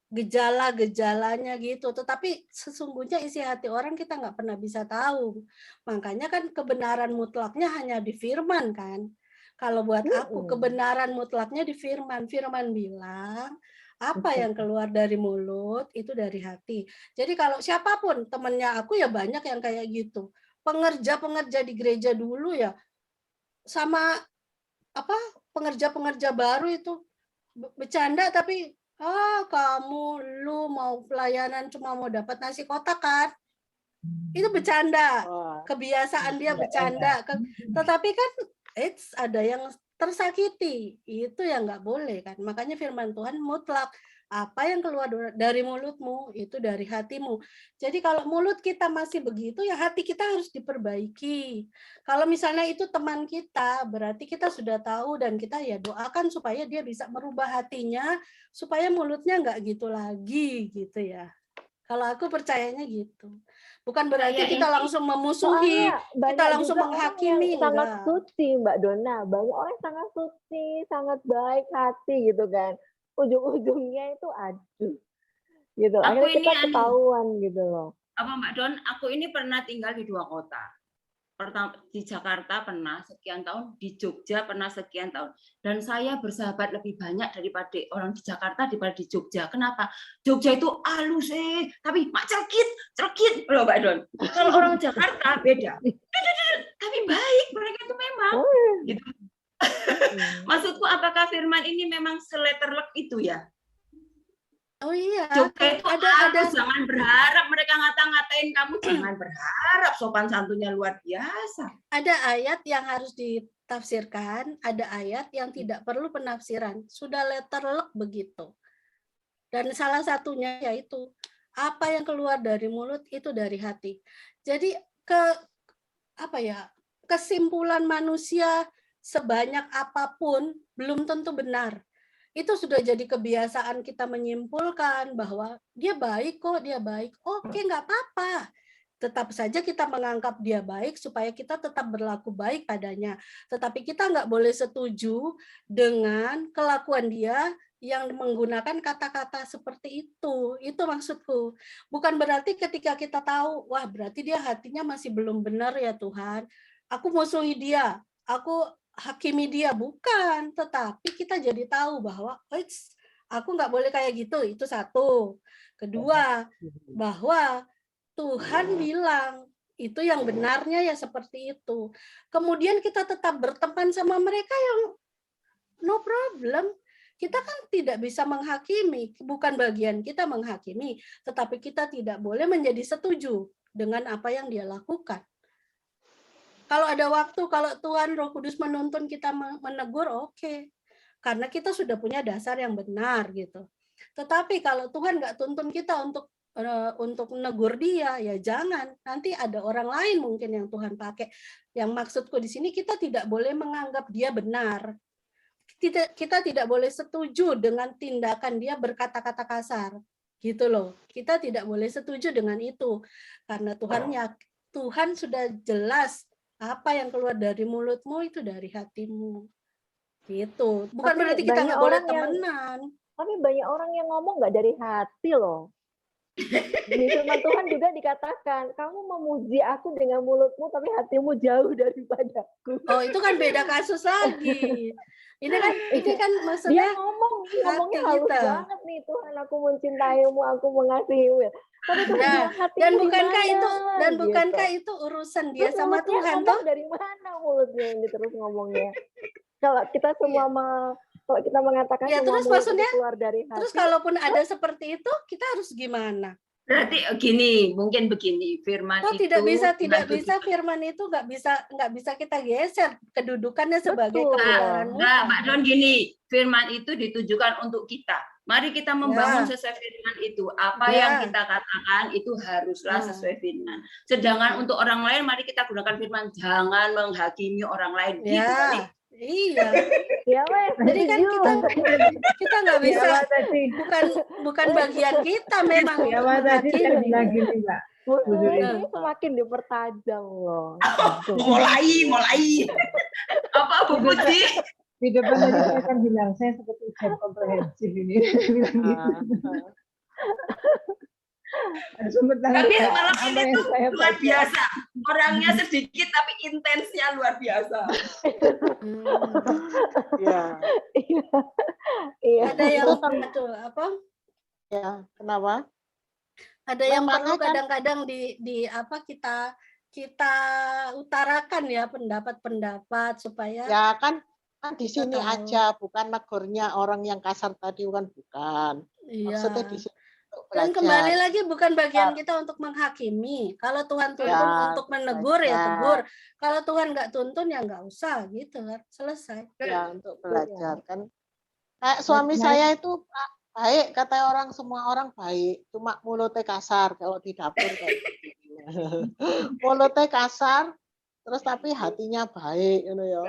gejala-gejalanya gitu. Tetapi sesungguhnya isi hati orang kita nggak pernah bisa tahu. Makanya kan kebenaran mutlaknya hanya di firman kan. Kalau buat aku kebenaran mutlaknya di firman. Firman bilang apa yang keluar dari mulut itu dari hati. Jadi kalau siapapun temennya aku ya banyak yang kayak gitu. Pengerja-pengerja di gereja dulu ya sama apa pengerja-pengerja baru itu bercanda tapi kamu lu mau pelayanan cuma mau dapat nasi kotak kan? Itu bercanda. Kebiasaan dia bercanda. Tetapi kan ada yang tersakiti, itu yang nggak boleh kan. Makanya firman Tuhan mutlak, apa yang keluar dari mulutmu itu dari hatimu. Jadi kalau mulut kita masih begitu ya hati kita harus diperbaiki. Kalau misalnya itu teman kita, berarti kita sudah tahu dan kita ya doakan supaya dia bisa merubah hatinya supaya mulutnya nggak gitu lagi gitu ya. Kalau aku percayanya gitu. Bukan berarti Kayak kita ini. langsung memusuhi, Soalnya kita banyak langsung juga orang menghakimi, yang sangat enggak. suci, Mbak Dona. Banyak orang yang sangat suci, sangat baik hati gitu kan. Ujung-ujungnya itu aduh. Gitu. Aku Akhirnya ini kita ketahuan gitu loh. apa Mbak Don, aku ini pernah tinggal di 2 kota. Pertama di Jakarta pernah sekian tahun, di Jogja pernah sekian tahun. Dan saya bersahabat lebih banyak daripada orang di Jakarta daripada di Jogja. Kenapa? Jogja itu halus tapi mak cerkit loh Mbak Don. Kalau orang Jakarta beda. Tapi baik mereka itu memang. Gitu. Maksudku apakah firman ini memang seletterlek itu ya? Oh iya, Jogja itu ada jangan berharap mereka ngata-ngatain kamu, jangan berharap sopan santunnya luar biasa. Ada ayat yang harus ditafsirkan, ada ayat yang tidak perlu penafsiran, sudah letterlek begitu. Dan salah satunya yaitu apa yang keluar dari mulut itu dari hati. Jadi kesimpulan manusia sebanyak apapun belum tentu benar. Itu sudah jadi kebiasaan kita menyimpulkan bahwa dia baik kok, dia baik. Oke, nggak apa-apa. Tetap saja kita menganggap dia baik supaya kita tetap berlaku baik padanya. Tetapi kita nggak boleh setuju dengan kelakuan dia yang menggunakan kata-kata seperti itu. Itu maksudku. Bukan berarti ketika kita tahu, wah berarti dia hatinya masih belum benar ya Tuhan. Aku musuhi dia. Aku hakimi dia, bukan, tetapi kita jadi tahu bahwa aku nggak boleh kayak gitu, itu satu. Kedua, bahwa Tuhan bilang itu yang benarnya ya seperti itu. Kemudian kita tetap berteman sama mereka yang no problem. Kita kan tidak bisa menghakimi, bukan bagian kita menghakimi, tetapi kita tidak boleh menjadi setuju dengan apa yang dia lakukan. Kalau ada waktu, kalau Tuhan Roh Kudus menuntun kita menegur, oke. Karena kita sudah punya dasar yang benar gitu. Tetapi kalau Tuhan nggak tuntun kita untuk menegur dia, ya jangan. Nanti ada orang lain mungkin yang Tuhan pakai. Yang maksudku di sini kita tidak boleh menganggap dia benar. Kita tidak boleh setuju dengan tindakan dia berkata-kata kasar. Gitu loh. Kita tidak boleh setuju dengan itu. Karena Tuhan sudah jelas apa yang keluar dari mulutmu itu dari hatimu. Gitu. Bukan Tapi berarti kita nggak boleh temenan. Tapi banyak orang yang ngomong nggak dari hati loh. Di firman Tuhan juga dikatakan, kamu memuji aku dengan mulutmu, tapi hatimu jauh daripadaku. Oh, itu kan beda kasus lagi. Ini kan maksudnya dia ngomongnya halus banget nih, Tuhan aku mencintaimu, aku mengasihimu. Tapi Tuhan bukankah itu urusan dia sama Tuhan toh? Dari mana mulutnya ini terus ngomongnya? Kalau kita semua kalau kita mengatakan ya, terus maksudnya keluar dari hati. Terus kalaupun ada seperti itu, kita harus gimana? Berarti mungkin begini, firman itu tidak bisa firman itu nggak bisa kita geser kedudukannya sebagai kebenaran. Mbak Don gini, firman itu ditujukan untuk kita. Mari kita membangun sesuai firman itu. Apa yang kita katakan itu haruslah sesuai firman. Sedangkan untuk orang lain, mari kita gunakan firman, jangan menghakimi orang lain. Gitu. Iya. Ya, jadi kan kita nggak bisa, bukan bagian kita memang. Ya, tadi saya bilang gini, Mbak. Ini semakin dipertajam loh. Mulai. Apa Bu Putri? Di depan tadi saya kan bilang, saya seperti ujian komprehensif ini. Bilang gitu. Tapi malam ini tuh luar biasa. Orangnya sedikit tapi intensnya luar biasa. Iya. Ada yang apa? Ya, kenapa? Ada yang perlu kadang-kadang kita utarakan ya pendapat-pendapat supaya ya kan di sini aja, bukan negornya orang yang kasar tadi bukan. Iya. Maksudnya di sini. Dan kembali lagi bukan bagian kita untuk menghakimi. Kalau Tuhan tuntun untuk menegur ya tegur. Kalau Tuhan nggak tuntun ya nggak usah gitu kan. Selesai. Ya untuk belajar kan. Kayak suami saya itu baik, kata orang, semua orang baik, cuma mulutnya kasar kalau di dapur kayak gitu. Mulutnya kasar terus tapi hatinya baik gitu ya.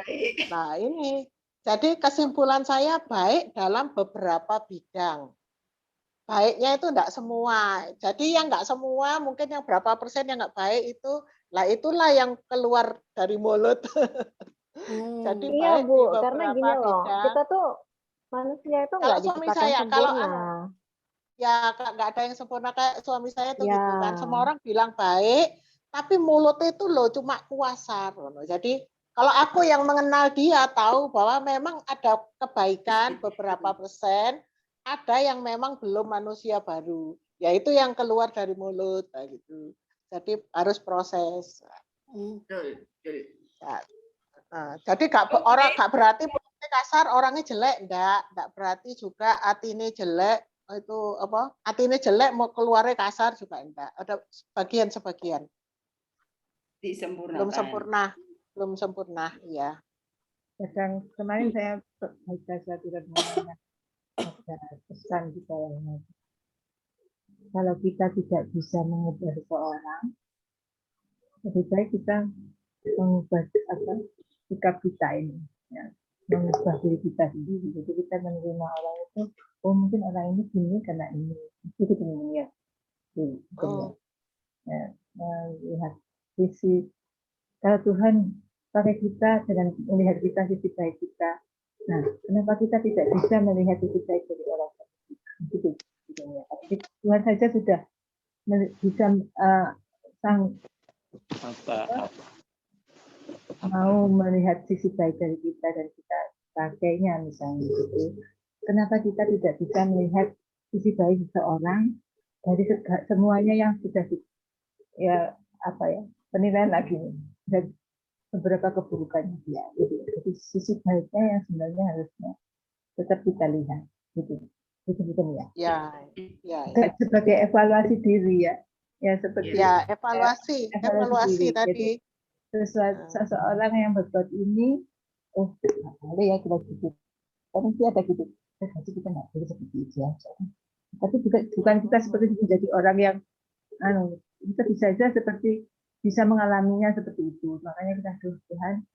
Nah, ini jadi kesimpulan saya baik dalam beberapa bidang. baiknya itu enggak semua. Jadi yang enggak semua, mungkin yang berapa persen yang enggak baik itu, lah itulah yang keluar dari mulut. Jadi Iya baik di Bu, karena gini beberapa loh, bidang. kita tuh manusia itu Kalau nggak suami diciptakan saya, kalau sempurna. ya nggak ada yang sempurna kayak suami saya tuh gitu kan. Ya, Semua orang bilang baik, tapi mulutnya itu loh cuma kuasar. Jadi kalau aku yang mengenal dia tahu bahwa memang ada kebaikan beberapa persen, ada yang memang belum manusia baru. Ya itu yang keluar dari mulut kayak gitu. Jadi harus proses. Betul, betul. Ya. Nah, jadi orang gak berarti mulutnya kasar, orangnya jelek, enggak berarti juga hatinya jelek, itu apa? Hatinya jelek mau keluarnya kasar juga enggak. Ada sebagian. Disempurnakan. Belum sempurna, ya. Kadang kemarin saya baca satu rekaman ada pesan di bawahnya. Kalau kita tidak bisa mengubah seseorang, lebih baik kita mengubah sikap kita ini, ya, mengubah diri kita sendiri. Jadi kita menerima orang itu, oh mungkin orang ini gini karena ini, itu ya, ya, melihat sisi. Kalau Tuhan pakai kita dengan melihat kita sisi baik kita, nah kenapa kita tidak bisa melihat sisi baik dari orang lain? Itu ya. Tuhan saja sudah bisa mau melihat sisi baik dari kita dan kita pakainya misalnya gitu. Kenapa kita tidak bisa melihat sisi baik seseorang dari semuanya yang sudah penilaian lagi dan beberapa keburukannya dia. Jadi sisi baiknya yang sebenarnya harusnya tetap kita lihat gitu. Itu ya. Ya. Sebagai evaluasi diri ya. Ya seperti evaluasi diri. tadi. Jadi, seseorang yang berbuat ini, boleh ya kita gitu. Tapi dia ada gitu. Jadi kita nggak boleh seperti itu ya. Tapi bukan kita seperti menjadi orang yang, kita bisa saja seperti bisa mengalaminya seperti itu. Makanya kita Tuhan,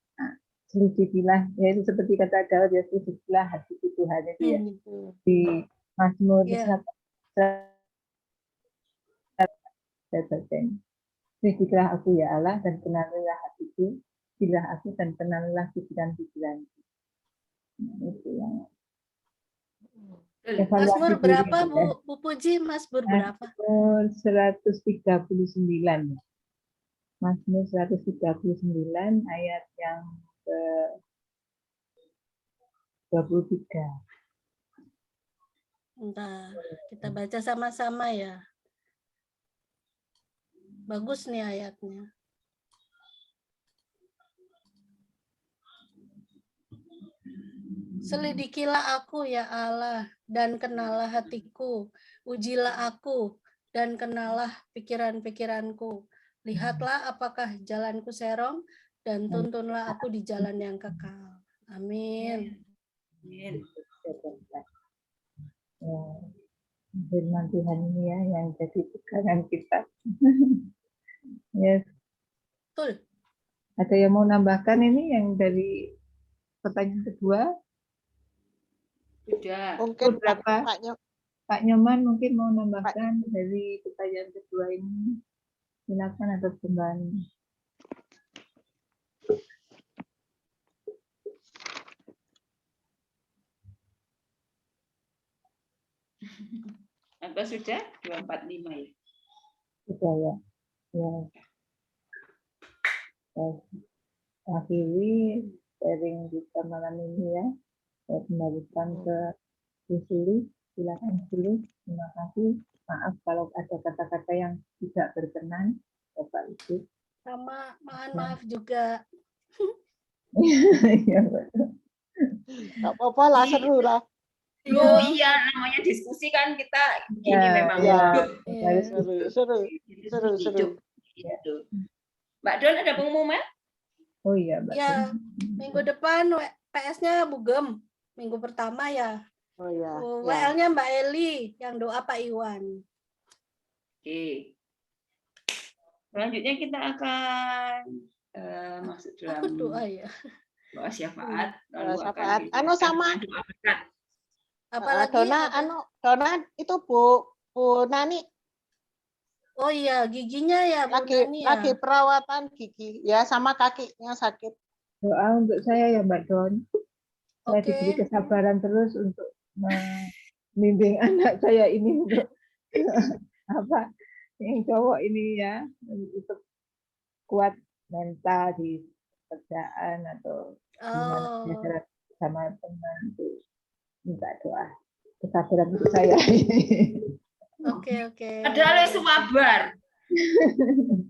selidikilah, ya itu seperti kata Daud ya, selidikilah hati Tuhan itu ya. Di Mazmur 100. Selidikilah aku ya Allah dan kenalilah hatiku, pilihlah aku dan kenalilah pikiran-pikiranku. Itu yang Mazmur berapa Bu Puji? Mazmur berapa? Mazmur 139. Mazmur 139 ayat yang ke-23. Bentar, kita baca sama-sama ya. Bagus nih ayatnya. Selidikilah aku ya Allah dan kenallah hatiku. Ujilah aku dan kenallah pikiran-pikiranku. Lihatlah apakah jalanku serong dan tuntunlah aku di jalan yang kekal. Amin. Amin. Firman Tuhan ini ya yang jadi pegangan kita. Yes. Betul. Ada yang mau nambahkan ini yang dari pertanyaan kedua? Sudah. Mungkin Pak Nyoman mungkin mau nambahkan dari pertanyaan kedua ini. Silakan atau kembali. Apa sudah? 245 ya? Sudah ya. Akhiri sharing kita malam ini ya. Saya kembalikan ke Suli. Silakan Suli. Terima kasih. Maaf kalau ada kata-kata yang tidak berkenan, Bapak Ibu. Sama, maaf juga. Iya, betul. Nggak apa-apa lah, seru lah. Iya, namanya diskusi kan kita gini memang. Seru. Gitu. Mbak Don ada pengumuman? Oh iya, Mbak. Ya, minggu depan PS-nya Bugem. Minggu pertama ya. Oh iya. WL-nya Mbak Eli, yang doa Pak Iwan. Oke. Selanjutnya kita akan masuk dalam doa ya. doa syafaat. Syafaat. Sama. Apalagi Dona, Dona itu Bu Nani oh iya, giginya ya Bu Nani ya. lagi perawatan gigi ya, sama kakinya sakit. Doa untuk saya ya Mbak Don. Saya Oke. diberi kesabaran terus untuk membimbing anak saya ini untuk apa yang cowok ini ya, untuk kuat mental di kerjaan atau gimana biasa sama teman itu, minta doa kesabaran untuk saya. Oke. Ada suwabar.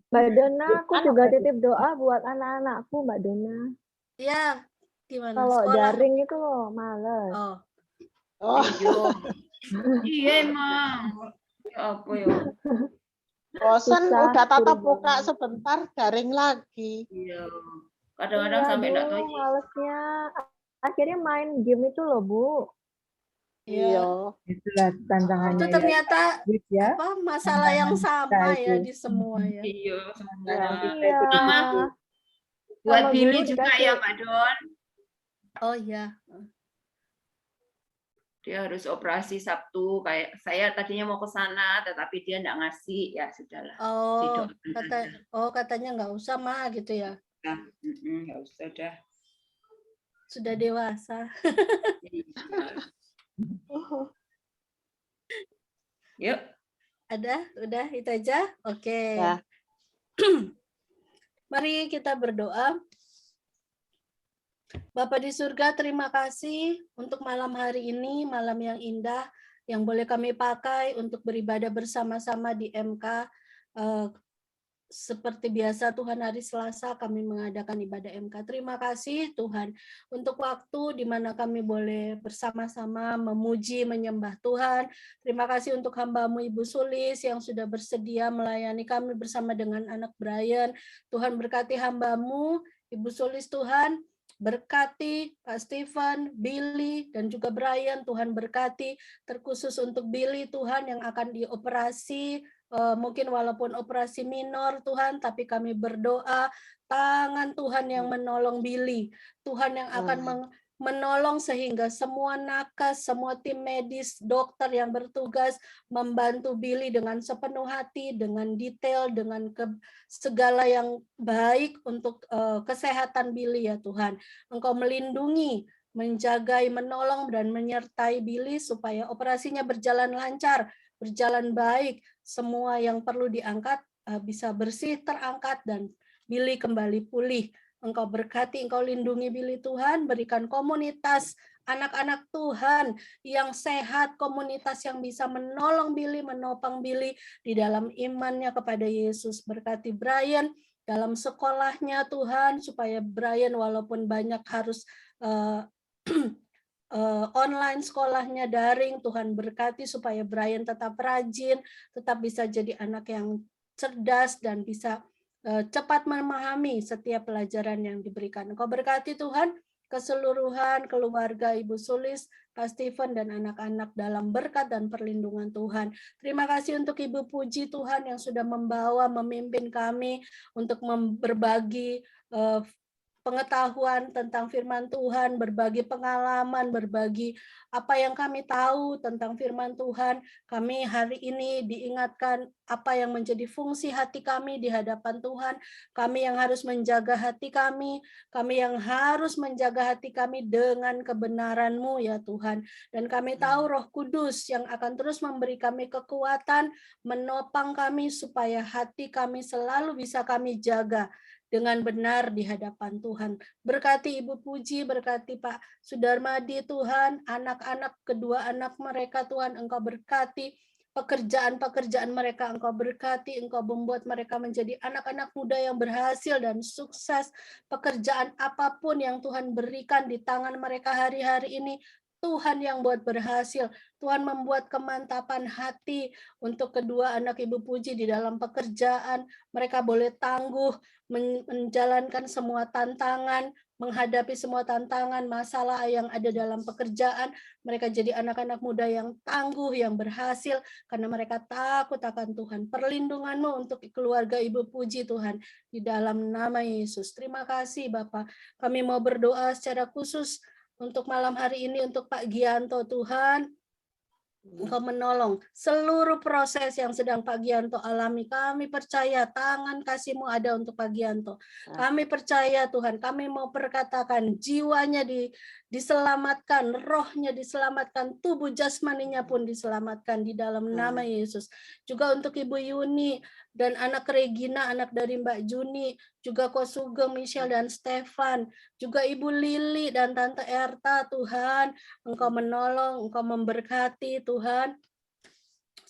Mbak Dona, aku juga titip doa buat anak-anakku, Mbak Dona. Ya, gimana? Kalau Sekolah? daring itu loh, males. Oh. Iya emang. Ya apa ya? Bosan Susah, udah tatap suruh muka sebentar, daring lagi. Iya. Kadang-kadang sampai enggak tahu. Malesnya. Akhirnya main game itu loh, Bu. Iya. Itulah tantangannya. Itu ternyata ya. apa masalah yang sama ya di semua ya. Iya. Iya. Sama buat Billy juga ya Pak Don. Oh iya. Dia harus operasi Sabtu, kayak saya tadinya mau ke sana tetapi dia enggak ngasih, ya sudahlah. Katanya nggak usah mah gitu ya. Nah, nggak usah dah. Sudah dewasa. Yuk. Ada? Udah itu aja? Oke. Ya. Mari kita berdoa. Bapa di surga, terima kasih untuk malam hari ini, malam yang indah, yang boleh kami pakai untuk beribadah bersama-sama di MK. Seperti biasa Tuhan, hari Selasa kami mengadakan ibadah MK. Terima kasih Tuhan untuk waktu di mana kami boleh bersama-sama memuji, menyembah Tuhan. Terima kasih untuk hamba-Mu Ibu Sulis yang sudah bersedia melayani kami bersama dengan anak Brian. Tuhan berkati hamba-Mu Ibu Sulis, Tuhan. Berkati Pak Stephen, Billy, dan juga Brian. Tuhan berkati, terkhusus untuk Billy Tuhan yang akan dioperasi, mungkin walaupun operasi minor Tuhan, tapi kami berdoa tangan Tuhan yang menolong Billy, Tuhan yang akan menolong sehingga semua nakes, semua tim medis, dokter yang bertugas membantu Billy dengan sepenuh hati, dengan detail, dengan segala yang baik untuk kesehatan Billy ya Tuhan. Engkau melindungi, menjagai, menolong, dan menyertai Billy supaya operasinya berjalan lancar, berjalan baik, semua yang perlu diangkat bisa bersih, terangkat, dan Billy kembali pulih. Engkau berkati, Engkau lindungi Billy Tuhan, berikan komunitas anak-anak Tuhan yang sehat, komunitas yang bisa menolong Billy, menopang Billy di dalam imannya kepada Yesus. Berkati Brian dalam sekolahnya Tuhan, supaya Brian walaupun banyak harus online sekolahnya daring, Tuhan berkati supaya Brian tetap rajin, tetap bisa jadi anak yang cerdas dan bisa cepat memahami setiap pelajaran yang diberikan. Engkau berkati Tuhan keseluruhan keluarga Ibu Sulis, Pak Stephen, dan anak-anak dalam berkat dan perlindungan Tuhan. Terima kasih untuk Ibu Puji Tuhan yang sudah membawa, memimpin kami untuk berbagi pengetahuan tentang firman Tuhan, berbagi pengalaman, berbagi apa yang kami tahu tentang firman Tuhan. Kami hari ini diingatkan apa yang menjadi fungsi hati kami di hadapan Tuhan. Kami yang harus menjaga hati kami yang harus menjaga hati kami dengan kebenaran-Mu ya Tuhan. Dan kami tahu Roh Kudus yang akan terus memberi kami kekuatan, menopang kami supaya hati kami selalu bisa kami jaga dengan benar di hadapan Tuhan. Berkati Ibu Puji, berkati Pak Sudarmadi Tuhan, anak-anak, kedua anak mereka Tuhan, Engkau berkati pekerjaan-pekerjaan mereka, Engkau berkati, Engkau membuat mereka menjadi anak-anak muda yang berhasil dan sukses. Pekerjaan apapun yang Tuhan berikan di tangan mereka hari-hari ini, Tuhan yang buat berhasil. Tuhan membuat kemantapan hati untuk kedua anak Ibu Puji di dalam pekerjaan. Mereka boleh tangguh, menjalankan semua tantangan, menghadapi semua tantangan, masalah yang ada dalam pekerjaan. Mereka jadi anak-anak muda yang tangguh, yang berhasil, karena mereka takut akan Tuhan. Perlindungan-Mu untuk keluarga Ibu Puji Tuhan, di dalam nama Yesus. Terima kasih Bapak. Kami mau berdoa secara khusus untuk malam hari ini untuk Pak Gianto Tuhan. Engkau menolong seluruh proses yang sedang Pak Gianto alami. Kami percaya tangan kasih-Mu ada untuk Pak Gianto. Kami percaya Tuhan, kami mau perkatakan jiwanya diselamatkan, rohnya diselamatkan, tubuh jasmaninya pun diselamatkan di dalam nama Yesus. Juga untuk Ibu Yuni dan anak Regina, anak dari Mbak Juni, juga Ko Sugeng, Michelle dan Stefan, juga Ibu Lili dan Tante Erta, Tuhan, Engkau menolong, Engkau memberkati Tuhan,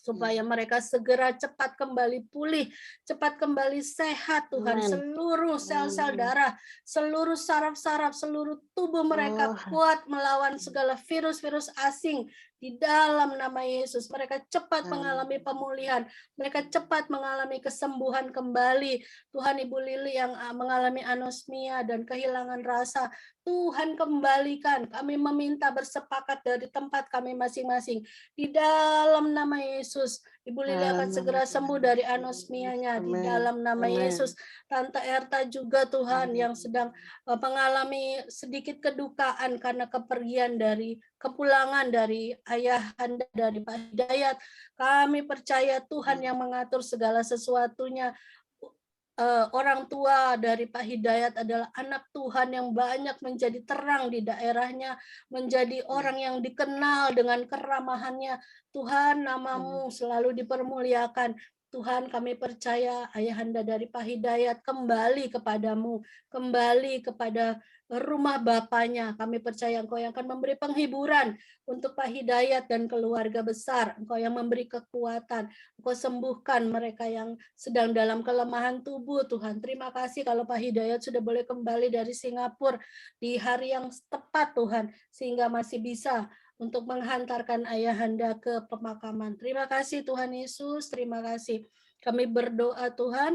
supaya mereka segera cepat kembali pulih, cepat kembali sehat Tuhan. Seluruh sel-sel darah, seluruh saraf-saraf, seluruh tubuh mereka kuat melawan segala virus-virus asing di dalam nama Yesus. Mereka cepat mengalami pemulihan, mereka cepat mengalami kesembuhan kembali. Tuhan, Ibu Lili yang mengalami anosmia dan kehilangan rasa, Tuhan kembalikan. Kami meminta bersepakat dari tempat kami masing-masing. Di dalam nama Yesus, Ibu Lili akan segera sembuh dari anosmianya. Di dalam nama Yesus, Tante Erta juga Tuhan yang sedang mengalami sedikit kedukaan karena kepergian dari kepulangan dari ayahanda dari Pak Hidayat. Kami percaya Tuhan yang mengatur segala sesuatunya. Orang tua dari Pak Hidayat adalah anak Tuhan yang banyak menjadi terang di daerahnya, menjadi orang yang dikenal dengan keramahannya. Tuhan, nama-Mu selalu dipermuliakan. Tuhan, kami percaya ayahanda dari Pak Hidayat kembali kepadamu, kembali kepada rumah bapaknya. Kami percaya Engkau yang akan memberi penghiburan untuk Pak Hidayat dan keluarga besar. Engkau yang memberi kekuatan. Engkau sembuhkan mereka yang sedang dalam kelemahan tubuh, Tuhan. Terima kasih kalau Pak Hidayat sudah boleh kembali dari Singapura di hari yang tepat, Tuhan, sehingga masih bisa untuk menghantarkan ayahanda ke pemakaman. Terima kasih Tuhan Yesus, terima kasih. Kami berdoa Tuhan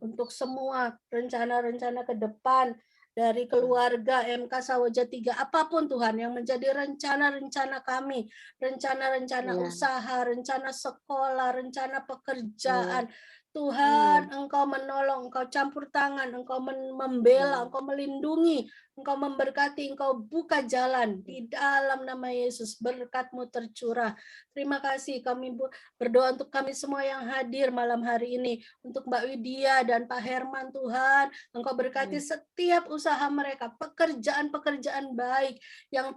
untuk semua rencana-rencana ke depan dari keluarga MK Sawoja 3, apapun Tuhan yang menjadi rencana-rencana kami, rencana-rencana usaha, rencana sekolah, rencana pekerjaan. Tuhan, Engkau menolong, Engkau campur tangan, Engkau membela, Engkau melindungi, Engkau memberkati, Engkau buka jalan di dalam nama Yesus, berkat-Mu tercurah. Terima kasih, kami berdoa untuk kami semua yang hadir malam hari ini, untuk Mbak Widya dan Pak Herman, Tuhan, Engkau berkati setiap usaha mereka, pekerjaan-pekerjaan baik yang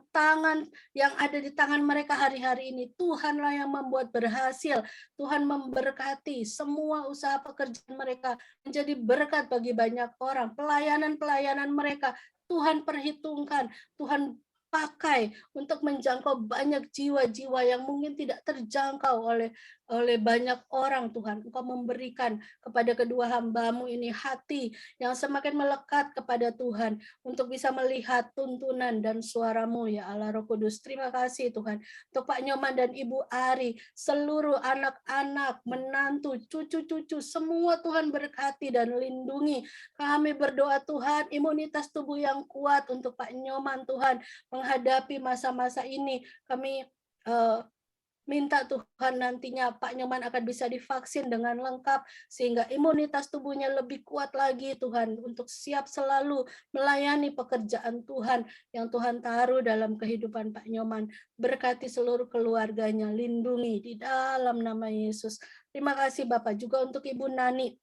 ada di tangan mereka hari-hari ini. Tuhanlah yang membuat berhasil. Tuhan memberkati semua usaha pekerjaan mereka menjadi berkat bagi banyak orang. Pelayanan-pelayanan mereka Tuhan perhitungkan, Tuhan pakai untuk menjangkau banyak jiwa-jiwa yang mungkin tidak terjangkau oleh banyak orang. Tuhan, Engkau memberikan kepada kedua hamba-Mu ini hati yang semakin melekat kepada Tuhan untuk bisa melihat tuntunan dan suara-Mu, ya Allah Roh Kudus. Terima kasih Tuhan untuk Pak Nyoman dan Ibu Ari, seluruh anak-anak, menantu, cucu-cucu, semua Tuhan berkati dan lindungi. Kami berdoa Tuhan, imunitas tubuh yang kuat untuk Pak Nyoman, Tuhan, menghadapi masa-masa ini. Kami minta Tuhan nantinya Pak Nyoman akan bisa divaksin dengan lengkap sehingga imunitas tubuhnya lebih kuat lagi Tuhan untuk siap selalu melayani pekerjaan Tuhan yang Tuhan taruh dalam kehidupan Pak Nyoman. Berkati seluruh keluarganya, lindungi di dalam nama Yesus. Terima kasih Bapak, juga untuk Ibu Nani.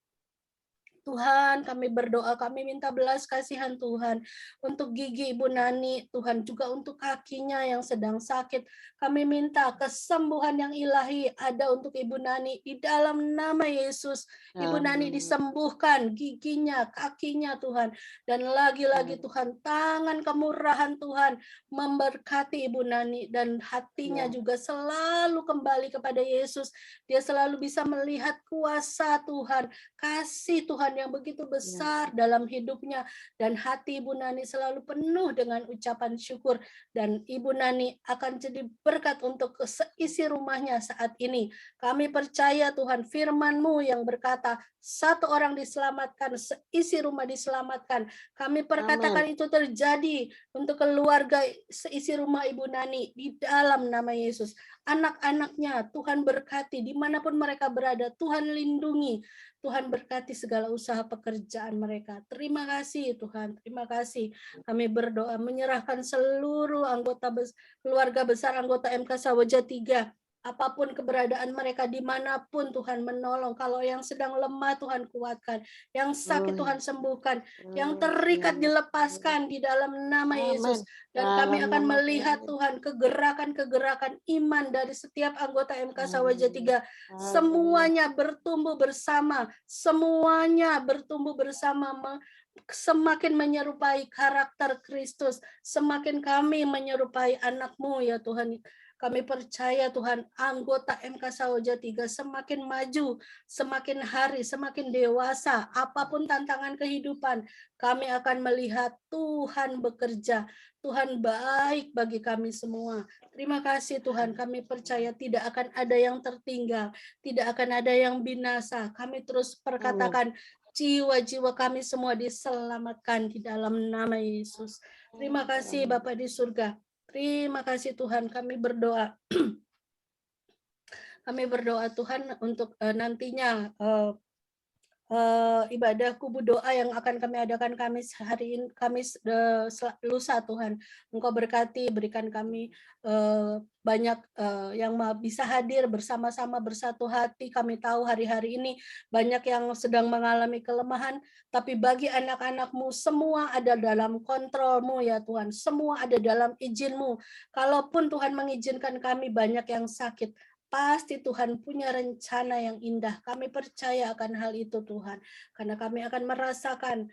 Tuhan, kami berdoa, kami minta belas kasihan Tuhan untuk gigi Ibu Nani, Tuhan, juga untuk kakinya yang sedang sakit. Kami minta kesembuhan yang ilahi ada untuk Ibu Nani di dalam nama Yesus. Ibu Nani disembuhkan giginya, kakinya Tuhan. Dan lagi-lagi Tuhan, tangan kemurahan Tuhan memberkati Ibu Nani dan hatinya juga selalu kembali kepada Yesus. Dia selalu bisa melihat kuasa Tuhan, kasih Tuhan yang begitu besar dalam hidupnya, dan hati Ibu Nani selalu penuh dengan ucapan syukur, dan Ibu Nani akan jadi berkat untuk seisi rumahnya saat ini. Kami percaya Tuhan, firman-Mu yang berkata satu orang diselamatkan, seisi rumah diselamatkan. Kami perkatakan itu terjadi untuk keluarga seisi rumah Ibu Nani di dalam nama Yesus. Anak-anaknya Tuhan berkati dimanapun mereka berada, Tuhan lindungi, Tuhan berkati segala usaha pekerjaan mereka. Terima kasih Tuhan, terima kasih. Kami berdoa menyerahkan seluruh keluarga besar anggota MK Sawaja 3. Apapun keberadaan mereka dimanapun Tuhan menolong. Kalau yang sedang lemah Tuhan kuatkan. Yang sakit Tuhan sembuhkan. Yang terikat dilepaskan di dalam nama Yesus. Dan kami akan melihat Tuhan kegerakan-kegerakan iman dari setiap anggota MK Sawaja 3. Semuanya bertumbuh bersama. Semuanya bertumbuh bersama. Semakin menyerupai karakter Kristus. Semakin kami menyerupai anak-Mu ya Tuhan. Kami percaya Tuhan anggota MK Sawaja 3 semakin maju, semakin hari, semakin dewasa. Apapun tantangan kehidupan, kami akan melihat Tuhan bekerja. Tuhan baik bagi kami semua. Terima kasih Tuhan, kami percaya tidak akan ada yang tertinggal, tidak akan ada yang binasa. Kami terus perkatakan jiwa-jiwa kami semua diselamatkan di dalam nama Yesus. Terima kasih Bapa di surga. Terima kasih Tuhan, kami berdoa. Kami berdoa Tuhan untuk nantinya ibadah kubu doa yang akan kami adakan Kamis hari ini, Kamis lusa Tuhan. Engkau berkati, berikan kami banyak yang bisa hadir bersama-sama bersatu hati. Kami tahu hari-hari ini banyak yang sedang mengalami kelemahan, tapi bagi anak-anak-Mu semua ada dalam kontrol-Mu ya Tuhan. Semua ada dalam izin-Mu. Kalaupun Tuhan mengizinkan kami banyak yang sakit, pasti Tuhan punya rencana yang indah. Kami percaya akan hal itu Tuhan. Karena kami akan merasakan,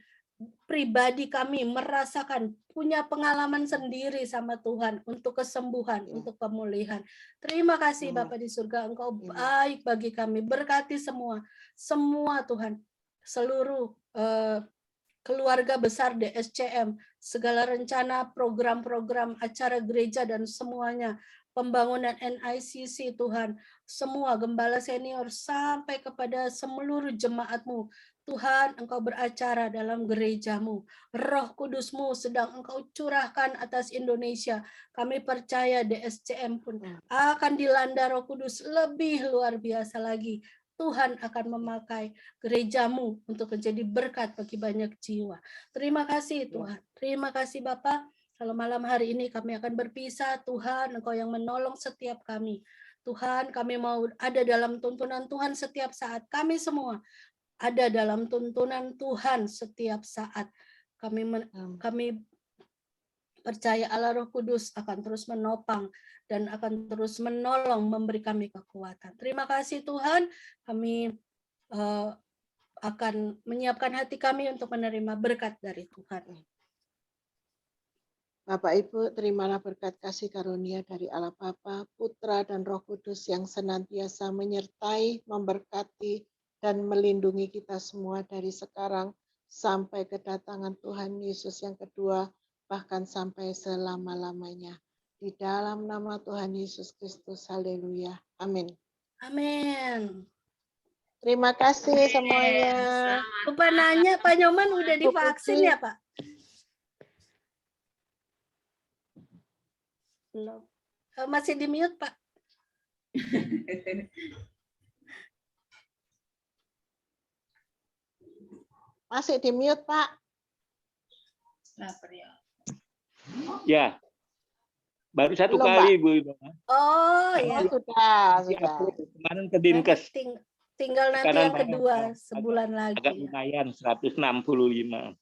pribadi kami merasakan, punya pengalaman sendiri sama Tuhan untuk kesembuhan, untuk pemulihan. Terima kasih Bapa di surga, Engkau baik bagi kami. Berkati semua Tuhan. Seluruh keluarga besar DSCM, segala rencana, program-program, acara gereja dan semuanya. Pembangunan NICC Tuhan, semua gembala senior sampai kepada seluruh jemaat-Mu. Tuhan, Engkau beracara dalam gereja-Mu. Roh Kudus-Mu sedang Engkau curahkan atas Indonesia. Kami percaya DSCM pun akan dilanda Roh Kudus lebih luar biasa lagi. Tuhan akan memakai gereja-Mu untuk menjadi berkat bagi banyak jiwa. Terima kasih Tuhan. Terima kasih Bapak. Kalau malam hari ini kami akan berpisah, Tuhan, Engkau yang menolong setiap kami. Tuhan, kami mau ada dalam tuntunan Tuhan setiap saat. Kami semua ada dalam tuntunan Tuhan setiap saat. Kami percaya Allah Roh Kudus akan terus menopang dan akan terus menolong, memberi kami kekuatan. Terima kasih Tuhan, kami akan menyiapkan hati kami untuk menerima berkat dari Tuhan. Bapak Ibu, terimalah berkat kasih karunia dari Allah Bapa, Putra, dan Roh Kudus yang senantiasa menyertai, memberkati, dan melindungi kita semua dari sekarang sampai kedatangan Tuhan Yesus yang kedua, bahkan sampai selama-lamanya. Di dalam nama Tuhan Yesus Kristus, haleluya. Amin. Amin. Terima kasih semuanya. Lupa nanya, Pak Nyoman udah divaksin ya, Pak? Belum. Masih di mute, Pak. Masih di mute, Pak. Ya. Baru satu kali, Bu. Oh, ya. Sudah. Kemarin ke Dinkes. Tinggal nanti sekarang yang kedua, sebulan lagi. Agak lumayan, 165.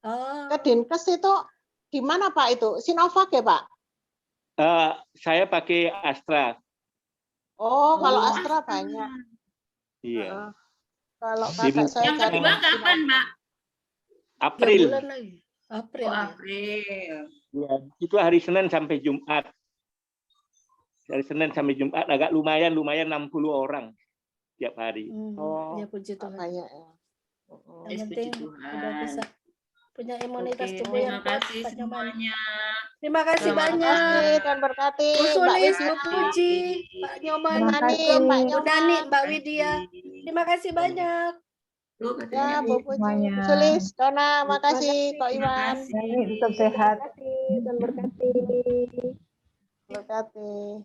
Oh. Ke Dinkes itu di mana, Pak, itu? Sinovac ya, Pak? Saya pakai Astra. Oh, kalau Astra banyak. Iya. Kalau kakak saya yang kedua kapan, Pak? April. Bulan lagi. April. Oh, April. Ya, itu hari Senin sampai Jumat. Dari Senin sampai Jumat agak lumayan 60 orang tiap hari. Ya puji Tuhan. Banyak ya. Yang penting udah bisa punya imunitas tubuh yang kuat, Pak Nyoman. Terima kasih banyak. Dan berkati. Bu Sulis, Bu Puji, Pak Nyoman, Bu Nani, Mbak Widya. Terima kasih banyak. Ya, Bu Puji, Bu Sulis, Dona, makasih, Kok Iwan. Tetap sehat. Dan berkati. Berkati.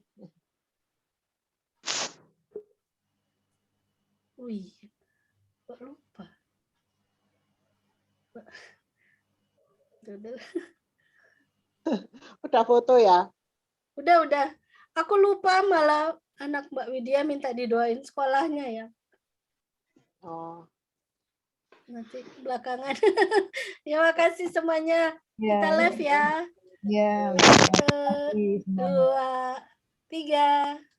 Wih, kok lupa. gitu. Udah foto ya? Udah. Aku lupa malah anak Mbak Widya minta didoain sekolahnya ya. Oh. Nanti belakangan. Ya, makasih semuanya. Kita live ya. Ya, 1, 2, 3.